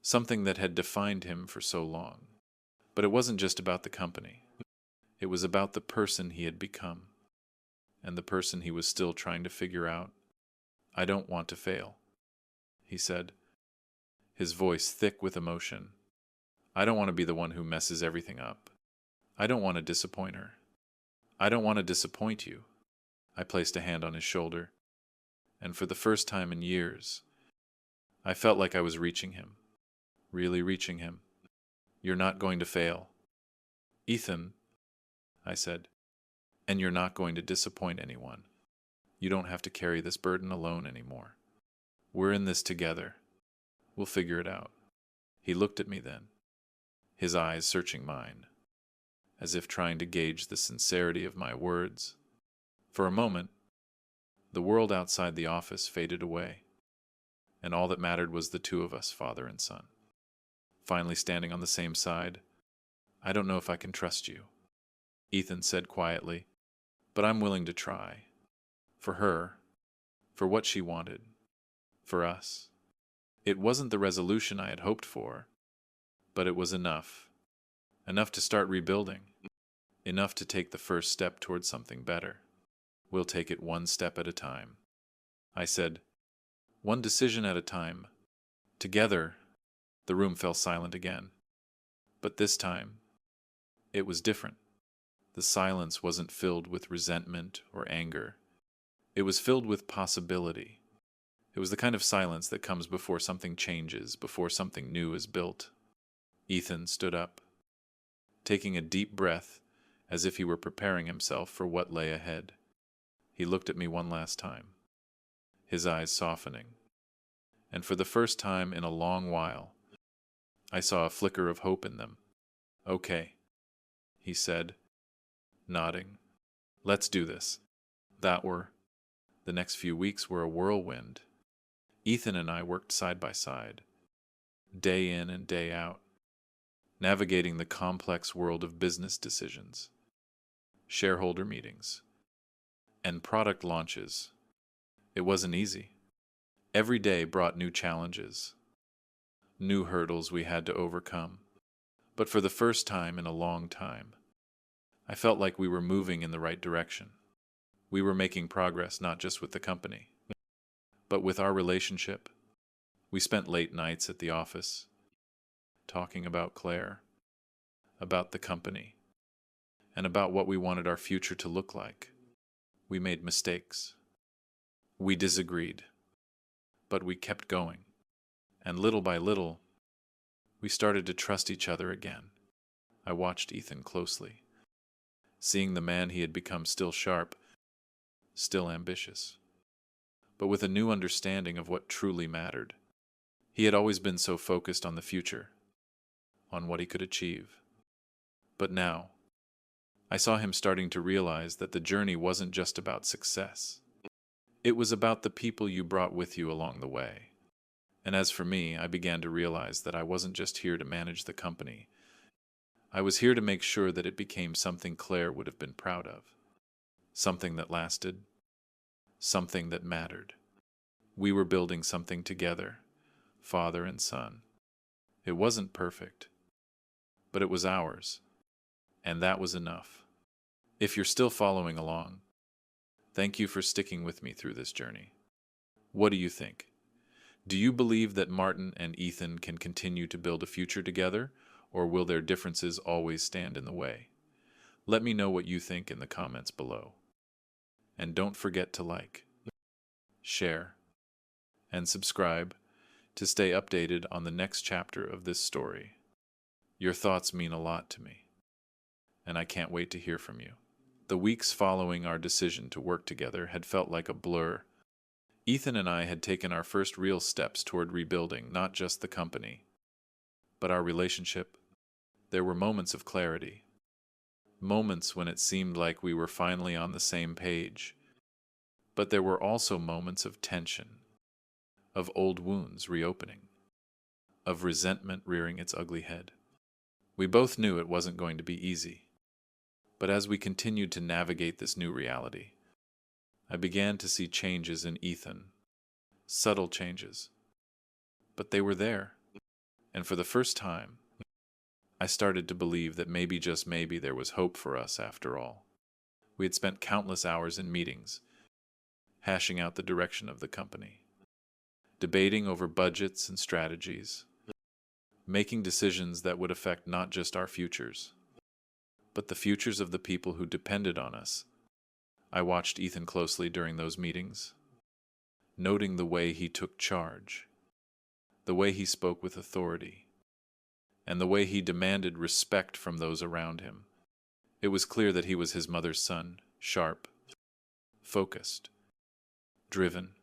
something that had defined him for so long. But it wasn't just about the company. It was about the person he had become, and the person he was still trying to figure out. "I don't want to fail," he said, his voice thick with emotion. "I don't want to be the one who messes everything up. I don't want to disappoint her. I don't want to disappoint you." I placed a hand on his shoulder, and for the first time in years, I felt like I was reaching him, really reaching him. "You're not going to fail, Ethan," I said, "and you're not going to disappoint anyone. You don't have to carry this burden alone anymore. We're in this together. We'll figure it out. He looked at me then, his eyes searching mine, as if trying to gauge the sincerity of my words. For a moment, the world outside the office faded away, and all that mattered was the two of us, father and son. Finally standing on the same side, I don't know if I can trust you, Ethan said quietly, but I'm willing to try. For her, for what she wanted, for us. It wasn't the resolution I had hoped for, but it was enough. Enough to start rebuilding. Enough to take the first step towards something better. We'll take it one step at a time. I said, one decision at a time. Together, the room fell silent again. But this time, it was different. The silence wasn't filled with resentment or anger. It was filled with possibility. It was the kind of silence that comes before something changes, before something new is built. Ethan stood up, taking a deep breath as if he were preparing himself for what lay ahead. He looked at me one last time, his eyes softening. And for the first time in a long while, I saw a flicker of hope in them. Okay, he said, nodding. Let's do this. The next few weeks were a whirlwind. Ethan and I worked side by side, day in and day out, navigating the complex world of business decisions, shareholder meetings, and product launches. It wasn't easy. Every day brought new challenges, new hurdles we had to overcome. But for the first time in a long time, I felt like we were moving in the right direction. We were making progress not just with the company, but with our relationship. We spent late nights at the office, talking about Claire, about the company, and about what we wanted our future to look like. We made mistakes. We disagreed. But we kept going. And little by little, we started to trust each other again. I watched Ethan closely, seeing the man he had become still sharp, still ambitious, but with a new understanding of what truly mattered. He had always been so focused on the future, on what he could achieve. But now, I saw him starting to realize that the journey wasn't just about success. It was about the people you brought with you along the way. And as for me, I began to realize that I wasn't just here to manage the company. I was here to make sure that it became something Claire would have been proud of. Something that lasted. Something that mattered. We were building something together, father and son. It wasn't perfect, but it was ours. And that was enough. If you're still following along, thank you for sticking with me through this journey. What do you think? Do you believe that Martin and Ethan can continue to build a future together, or will their differences always stand in the way? Let me know what you think in the comments below. And don't forget to like, share, and subscribe to stay updated on the next chapter of this story. Your thoughts mean a lot to me, and I can't wait to hear from you. The weeks following our decision to work together had felt like a blur. Ethan and I had taken our first real steps toward rebuilding not just the company, but our relationship. There were moments of clarity, moments when it seemed like we were finally on the same page. But there were also moments of tension, of old wounds reopening, of resentment rearing its ugly head. We both knew it wasn't going to be easy. But as we continued to navigate this new reality, I began to see changes in Ethan, subtle changes. But they were there, and for the first time, I started to believe that maybe, just maybe, there was hope for us after all. We had spent countless hours in meetings, hashing out the direction of the company, debating over budgets and strategies, making decisions that would affect not just our futures, but the futures of the people who depended on us. I watched Ethan closely during those meetings, noting the way he took charge, the way he spoke with authority, and the way he demanded respect from those around him. It was clear that he was his mother's son, sharp, focused, driven.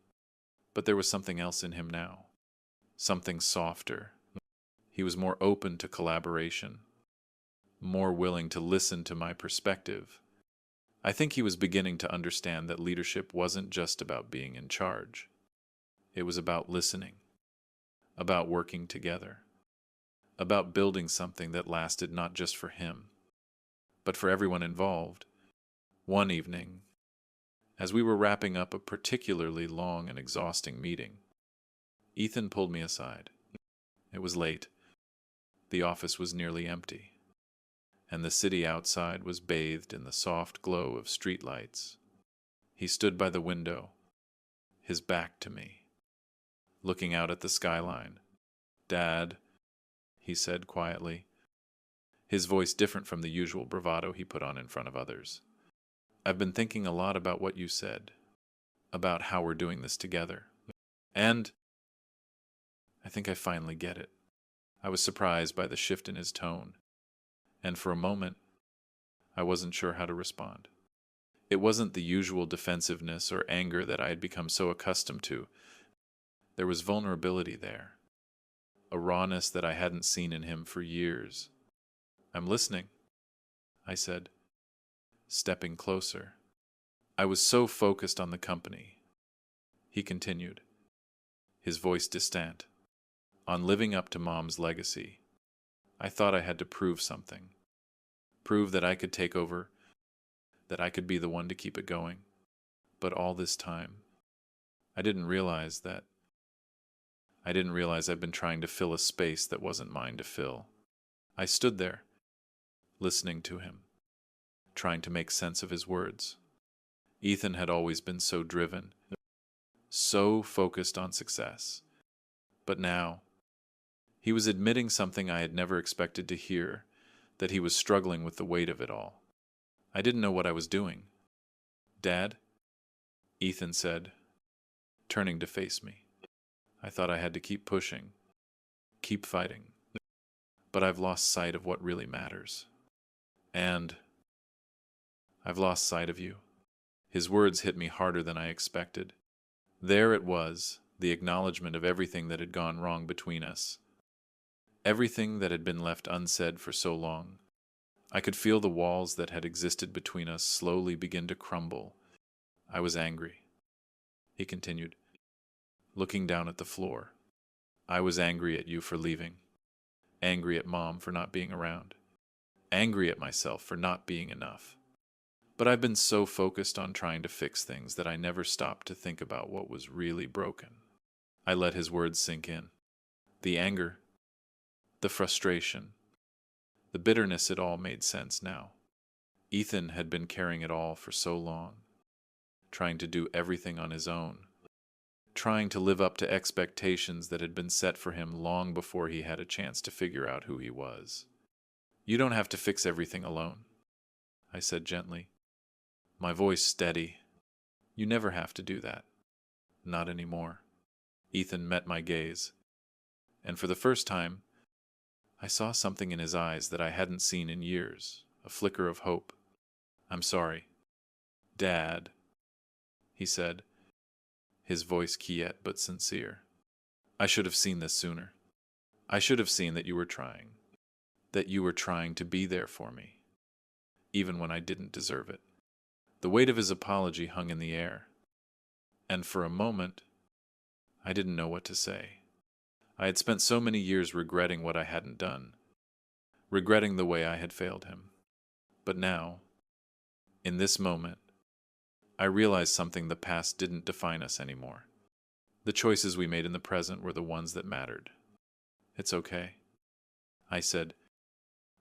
But there was something else in him now. Something softer. He was more open to collaboration, more willing to listen to my perspective. I think he was beginning to understand that leadership wasn't just about being in charge. It was about listening, about working together, about building something that lasted not just for him, but for everyone involved. One evening, as we were wrapping up a particularly long and exhausting meeting, Ethan pulled me aside. It was late. The office was nearly empty, and the city outside was bathed in the soft glow of streetlights. He stood by the window, his back to me, looking out at the skyline. "Dad," he said quietly, his voice different from the usual bravado he put on in front of others. "I've been thinking a lot about what you said, about how we're doing this together. And I think I finally get it." I was surprised by the shift in his tone, and for a moment, I wasn't sure how to respond. It wasn't the usual defensiveness or anger that I had become so accustomed to. There was vulnerability there, a rawness that I hadn't seen in him for years. "I'm listening," I said, stepping closer. "I was so focused on the company," he continued, his voice distant, "on living up to Mom's legacy. I thought I had to prove something. Prove that I could take over, that I could be the one to keep it going. But all this time, I didn't realize I'd been trying to fill a space that wasn't mine to fill." I stood there, listening to him, trying to make sense of his words. Ethan had always been so driven, so focused on success. But now, he was admitting something I had never expected to hear, that he was struggling with the weight of it all. I didn't know what I was doing. "Dad," Ethan said, turning to face me. "I thought I had to keep pushing, keep fighting. But I've lost sight of what really matters. And I've lost sight of you." His words hit me harder than I expected. There it was, the acknowledgement of everything that had gone wrong between us. Everything that had been left unsaid for so long. I could feel the walls that had existed between us slowly begin to crumble. I was angry, he continued, looking down at the floor. "I was angry at you for leaving. Angry at Mom for not being around. Angry at myself for not being enough. But I've been so focused on trying to fix things that I never stopped to think about what was really broken." I let his words sink in. The anger, the frustration, the bitterness, it all made sense now. Ethan had been carrying it all for so long, trying to do everything on his own, trying to live up to expectations that had been set for him long before he had a chance to figure out who he was. "You don't have to fix everything alone," I said gently, my voice steady. "You never have to do that. Not anymore." Ethan met my gaze, and for the first time, I saw something in his eyes that I hadn't seen in years, a flicker of hope. "I'm sorry, Dad," he said, his voice quiet but sincere. "I should have seen this sooner. I should have seen that you were trying to be there for me, even when I didn't deserve it." The weight of his apology hung in the air, and for a moment, I didn't know what to say. I had spent so many years regretting what I hadn't done, regretting the way I had failed him. But now, in this moment, I realized something: the past didn't define us anymore. The choices we made in the present were the ones that mattered. "It's okay," I said,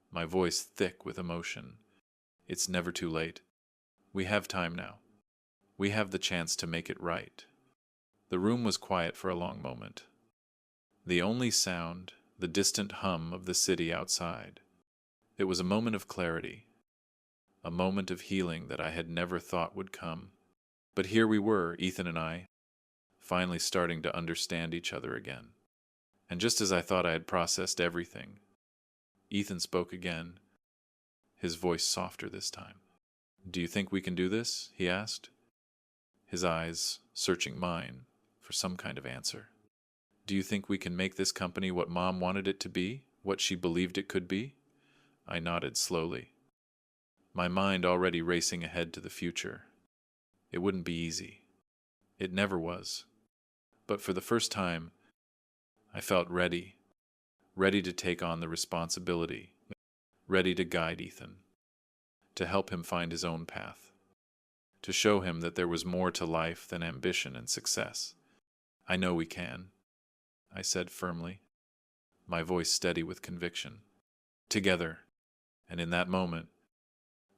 my voice thick with emotion. "It's never too late. We have time now. We have the chance to make it right." The room was quiet for a long moment. The only sound, the distant hum of the city outside. It was a moment of clarity, a moment of healing that I had never thought would come. But here we were, Ethan and I, finally starting to understand each other again. And just as I thought I had processed everything, Ethan spoke again, his voice softer this time. "Do you think we can do this?" he asked, his eyes searching mine for some kind of answer. Do you think we can make this company what Mom wanted it to be, what she believed it could be? I nodded slowly, my mind already racing ahead to the future. It wouldn't be easy. It never was. But for the first time, I felt ready to take on the responsibility, ready to guide Ethan, to help him find his own path, to show him that there was more to life than ambition and success. I know we can, I said firmly, my voice steady with conviction. Together, and in that moment,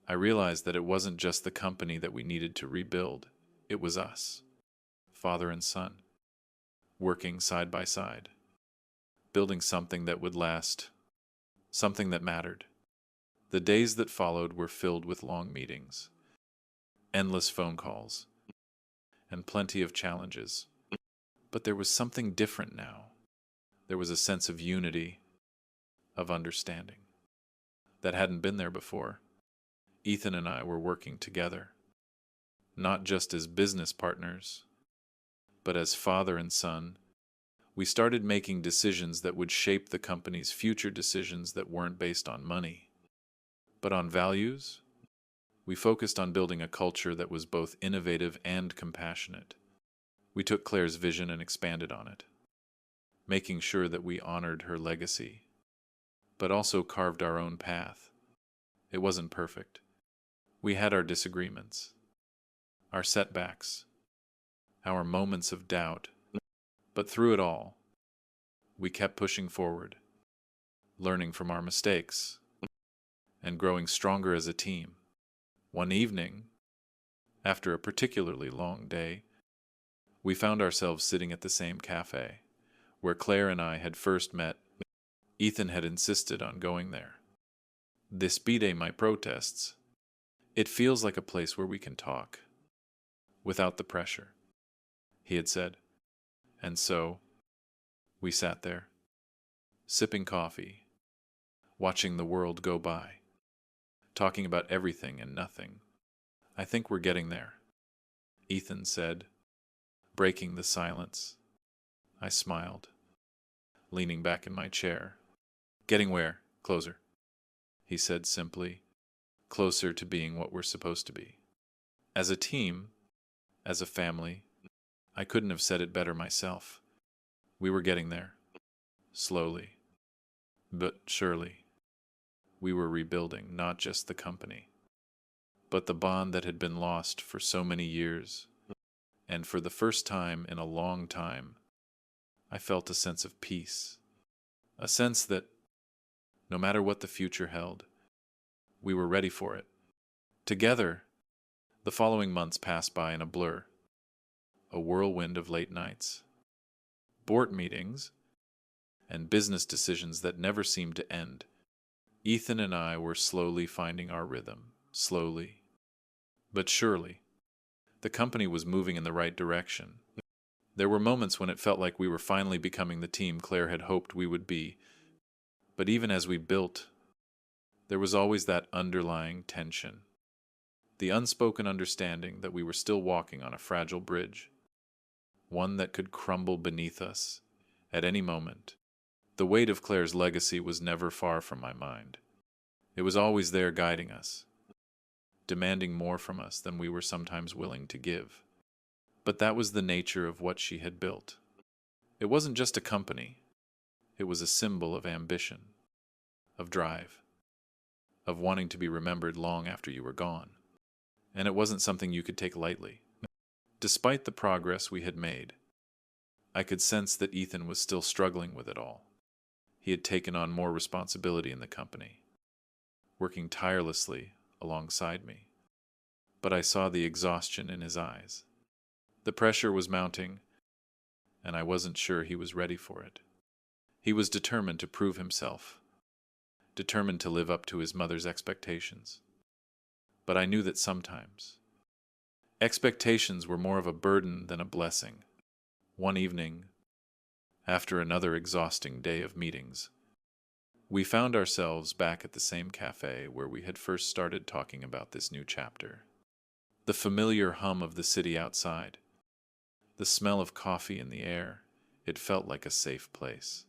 I realized that it wasn't just the company that we needed to rebuild, it was us, father and son, working side by side, building something that would last, something that mattered. The days that followed were filled with long meetings, endless phone calls, and plenty of challenges. But there was something different now. There was a sense of unity, of understanding, that hadn't been there before. Ethan and I were working together, not just as business partners, but as father and son. We started making decisions that would shape the company's future, decisions that weren't based on money, but on values. We focused on building a culture that was both innovative and compassionate. We took Claire's vision and expanded on it, making sure that we honored her legacy, but also carved our own path. It wasn't perfect. We had our disagreements, our setbacks, our moments of doubt, but through it all, we kept pushing forward, learning from our mistakes, and growing stronger as a team. One evening, after a particularly long day, we found ourselves sitting at the same cafe where Claire and I had first met. Ethan had insisted on going there. Despide my protests. It feels like a place where we can talk, without the pressure, he had said. And so, we sat there, sipping coffee, watching the world go by, talking about everything and nothing. I think we're getting there, Ethan said, breaking the silence. I smiled, leaning back in my chair. Getting where? Closer, he said simply. Closer to being what we're supposed to be. As a team, as a family, I couldn't have said it better myself. We were getting there. Slowly, but surely. We were rebuilding not just the company, but the bond that had been lost for so many years. And for the first time in a long time, I felt a sense of peace. A sense that, no matter what the future held, we were ready for it. Together, the following months passed by in a blur, a whirlwind of late nights, board meetings, and business decisions that never seemed to end. Ethan and I were slowly finding our rhythm, slowly, but surely. The company was moving in the right direction. There were moments when it felt like we were finally becoming the team Claire had hoped we would be. But even as we built, there was always that underlying tension, the unspoken understanding that we were still walking on a fragile bridge, one that could crumble beneath us at any moment. The weight of Claire's legacy was never far from my mind. It was always there guiding us, demanding more from us than we were sometimes willing to give. But that was the nature of what she had built. It wasn't just a company. It was a symbol of ambition, of drive, of wanting to be remembered long after you were gone. And it wasn't something you could take lightly. Despite the progress we had made, I could sense that Ethan was still struggling with it all. He had taken on more responsibility in the company, working tirelessly alongside me. But I saw the exhaustion in his eyes. The pressure was mounting, and I wasn't sure he was ready for it. He was determined to prove himself, determined to live up to his mother's expectations. But I knew that sometimes expectations were more of a burden than a blessing. One evening, after another exhausting day of meetings, we found ourselves back at the same cafe where we had first started talking about this new chapter. The familiar hum of the city outside, the smell of coffee in the air, it felt like a safe place.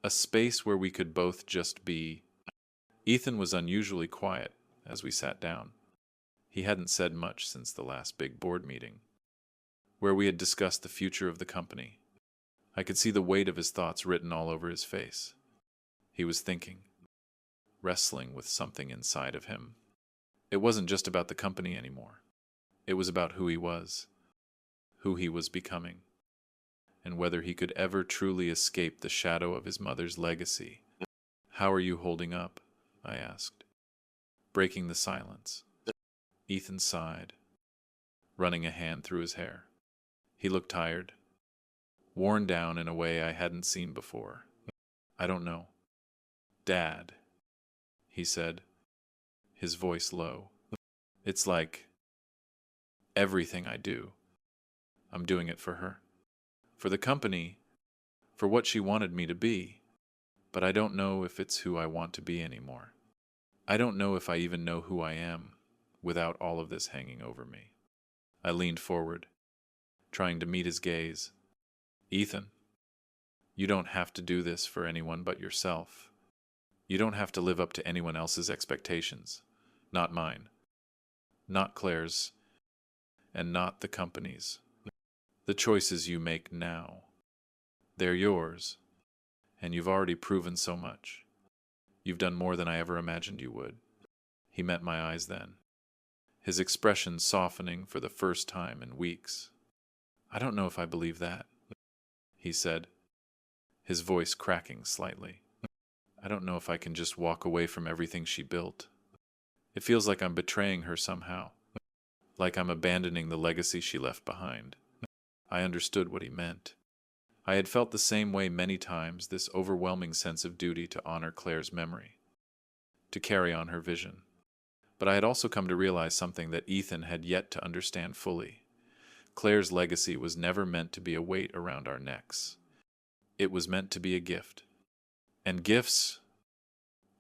A space where we could both just be. Ethan was unusually quiet as we sat down. He hadn't said much since the last big board meeting, where we had discussed the future of the company. I could see the weight of his thoughts written all over his face. He was thinking, wrestling with something inside of him. It wasn't just about the company anymore. It was about who he was becoming, and whether he could ever truly escape the shadow of his mother's legacy. "How are you holding up?" I asked, breaking the silence. Ethan sighed, running a hand through his hair. He looked tired, worn down in a way I hadn't seen before. "I don't know, Dad," he said, his voice low. "It's like everything I do, I'm doing it for her. For the company, for what she wanted me to be. But I don't know if it's who I want to be anymore. I don't know if I even know who I am without all of this hanging over me." I leaned forward, trying to meet his gaze. "Ethan, you don't have to do this for anyone but yourself. You don't have to live up to anyone else's expectations. Not mine, not Claire's, and not the company's. The choices you make now, they're yours, and you've already proven so much. You've done more than I ever imagined you would." He met my eyes then, his expression softening for the first time in weeks. "I don't know if I believe that," he said, his voice cracking slightly. "I don't know if I can just walk away from everything she built. It feels like I'm betraying her somehow, like I'm abandoning the legacy she left behind." I understood what he meant. I had felt the same way many times, this overwhelming sense of duty to honor Claire's memory, to carry on her vision. But I had also come to realize something that Ethan had yet to understand fully. Claire's legacy was never meant to be a weight around our necks. It was meant to be a gift. And gifts,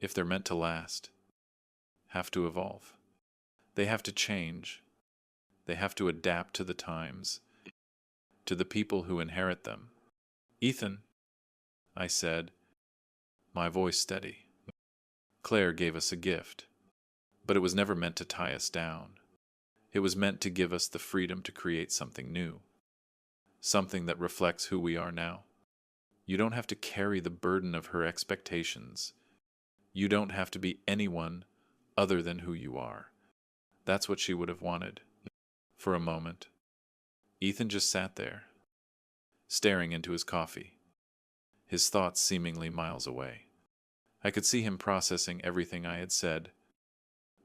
if they're meant to last, have to evolve. They have to change. They have to adapt to the times, to the people who inherit them. "Ethan," I said, my voice steady. "Claire gave us a gift, but it was never meant to tie us down. It was meant to give us the freedom to create something new, something that reflects who we are now. You don't have to carry the burden of her expectations. You don't have to be anyone other than who you are." That's what she would have wanted. For a moment, Ethan just sat there, staring into his coffee, his thoughts seemingly miles away. I could see him processing everything I had said,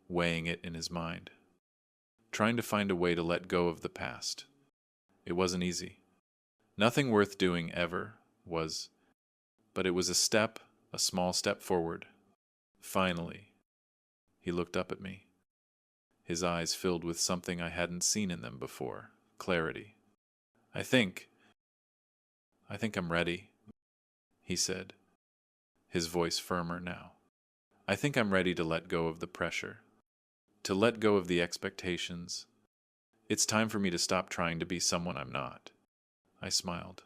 weighing it in his mind, trying to find a way to let go of the past. It wasn't easy. Nothing worth doing ever was, but it was a small step forward. Finally, he looked up at me, his eyes filled with something I hadn't seen in them before, clarity. I think I'm ready," he said, his voice firmer now. "I think I'm ready to let go of the pressure, to let go of the expectations. It's time for me to stop trying to be someone I'm not." I smiled,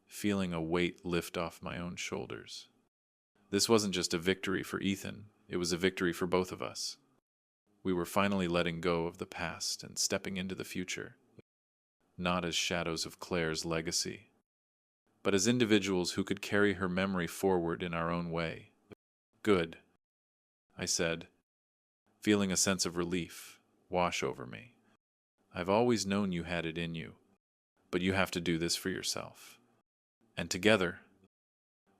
feeling a weight lift off my own shoulders. This wasn't just a victory for Ethan, it was a victory for both of us. We were finally letting go of the past and stepping into the future, not as shadows of Claire's legacy, but as individuals who could carry her memory forward in our own way. "Good," I said, feeling a sense of relief wash over me. "I've always known you had it in you, but you have to do this for yourself. And together,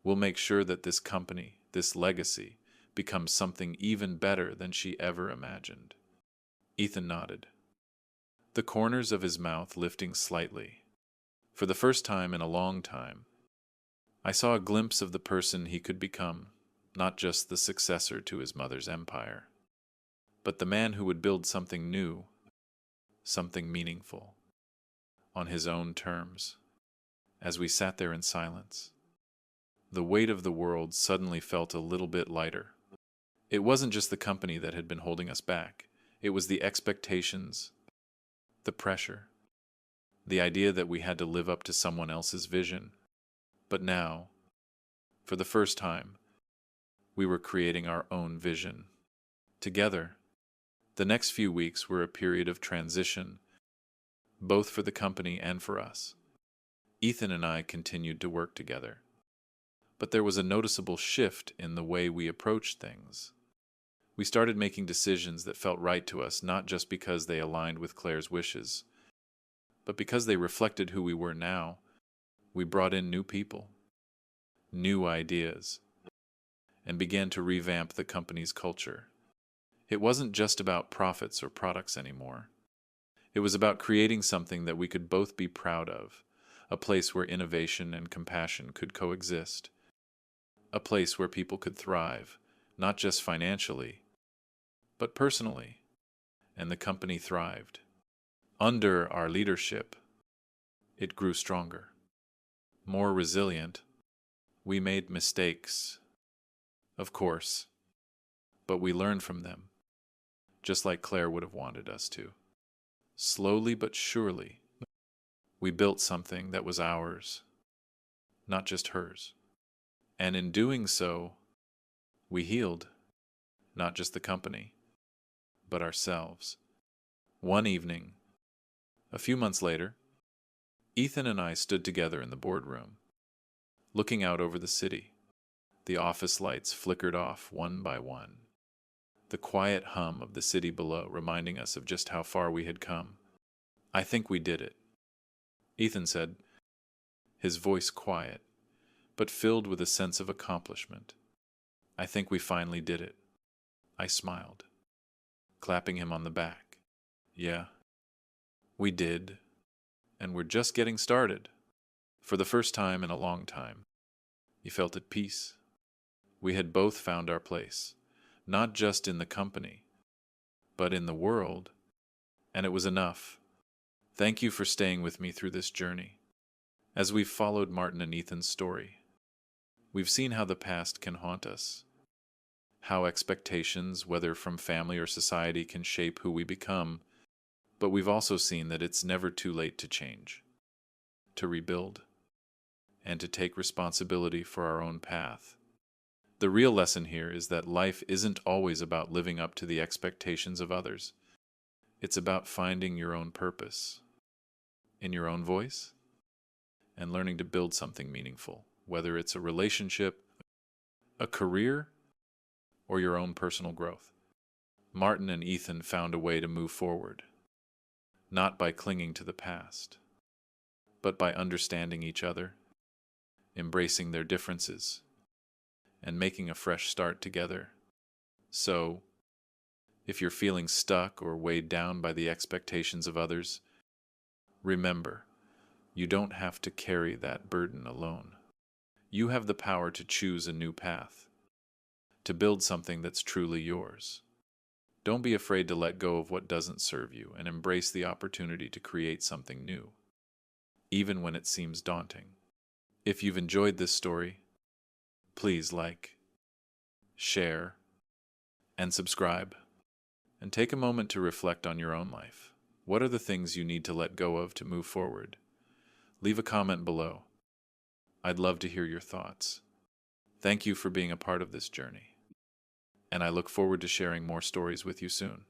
we'll make sure that this company, this legacy, becomes something even better than she ever imagined." Ethan nodded, the corners of his mouth lifting slightly. For the first time in a long time, I saw a glimpse of the person he could become, not just the successor to his mother's empire, but the man who would build something new, something meaningful, on his own terms. As we sat there in silence, the weight of the world suddenly felt a little bit lighter. It wasn't just the company that had been holding us back. It was the expectations, the pressure, the idea that we had to live up to someone else's vision. But now, for the first time, we were creating our own vision. Together, the next few weeks were a period of transition, both for the company and for us. Ethan and I continued to work together, but there was a noticeable shift in the way we approached things. We started making decisions that felt right to us, not just because they aligned with Claire's wishes, but because they reflected who we were now. We brought in new people, new ideas, and began to revamp the company's culture. It wasn't just about profits or products anymore. It was about creating something that we could both be proud of, a place where innovation and compassion could coexist, a place where people could thrive, not just financially, but personally, and the company thrived. Under our leadership, it grew stronger, more resilient. We made mistakes, of course, but we learned from them, just like Claire would have wanted us to. Slowly but surely, we built something that was ours, not just hers. And in doing so, we healed, not just the company, but ourselves. One evening, a few months later, Ethan and I stood together in the boardroom, looking out over the city. The office lights flickered off one by one, the quiet hum of the city below reminding us of just how far we had come. "I think we did it," Ethan said, his voice quiet, but filled with a sense of accomplishment. "I think we finally did it." I smiled, clapping him on the back. "Yeah, we did, and we're just getting started." For the first time in a long time, he felt at peace. We had both found our place, not just in the company, but in the world, and it was enough. Thank you for staying with me through this journey. As we've followed Martin and Ethan's story, we've seen how the past can haunt us, how expectations, whether from family or society, can shape who we become, but we've also seen that it's never too late to change, to rebuild, and to take responsibility for our own path. The real lesson here is that life isn't always about living up to the expectations of others. It's about finding your own purpose, in your own voice, and learning to build something meaningful, whether it's a relationship, a career, or your own personal growth. Martin and Ethan found a way to move forward, not by clinging to the past, but by understanding each other, embracing their differences, and making a fresh start together. So, if you're feeling stuck or weighed down by the expectations of others, remember, you don't have to carry that burden alone. You have the power to choose a new path, to build something that's truly yours. Don't be afraid to let go of what doesn't serve you and embrace the opportunity to create something new, even when it seems daunting. If you've enjoyed this story, please like, share, and subscribe. And take a moment to reflect on your own life. What are the things you need to let go of to move forward? Leave a comment below. I'd love to hear your thoughts. Thank you for being a part of this journey, and I look forward to sharing more stories with you soon.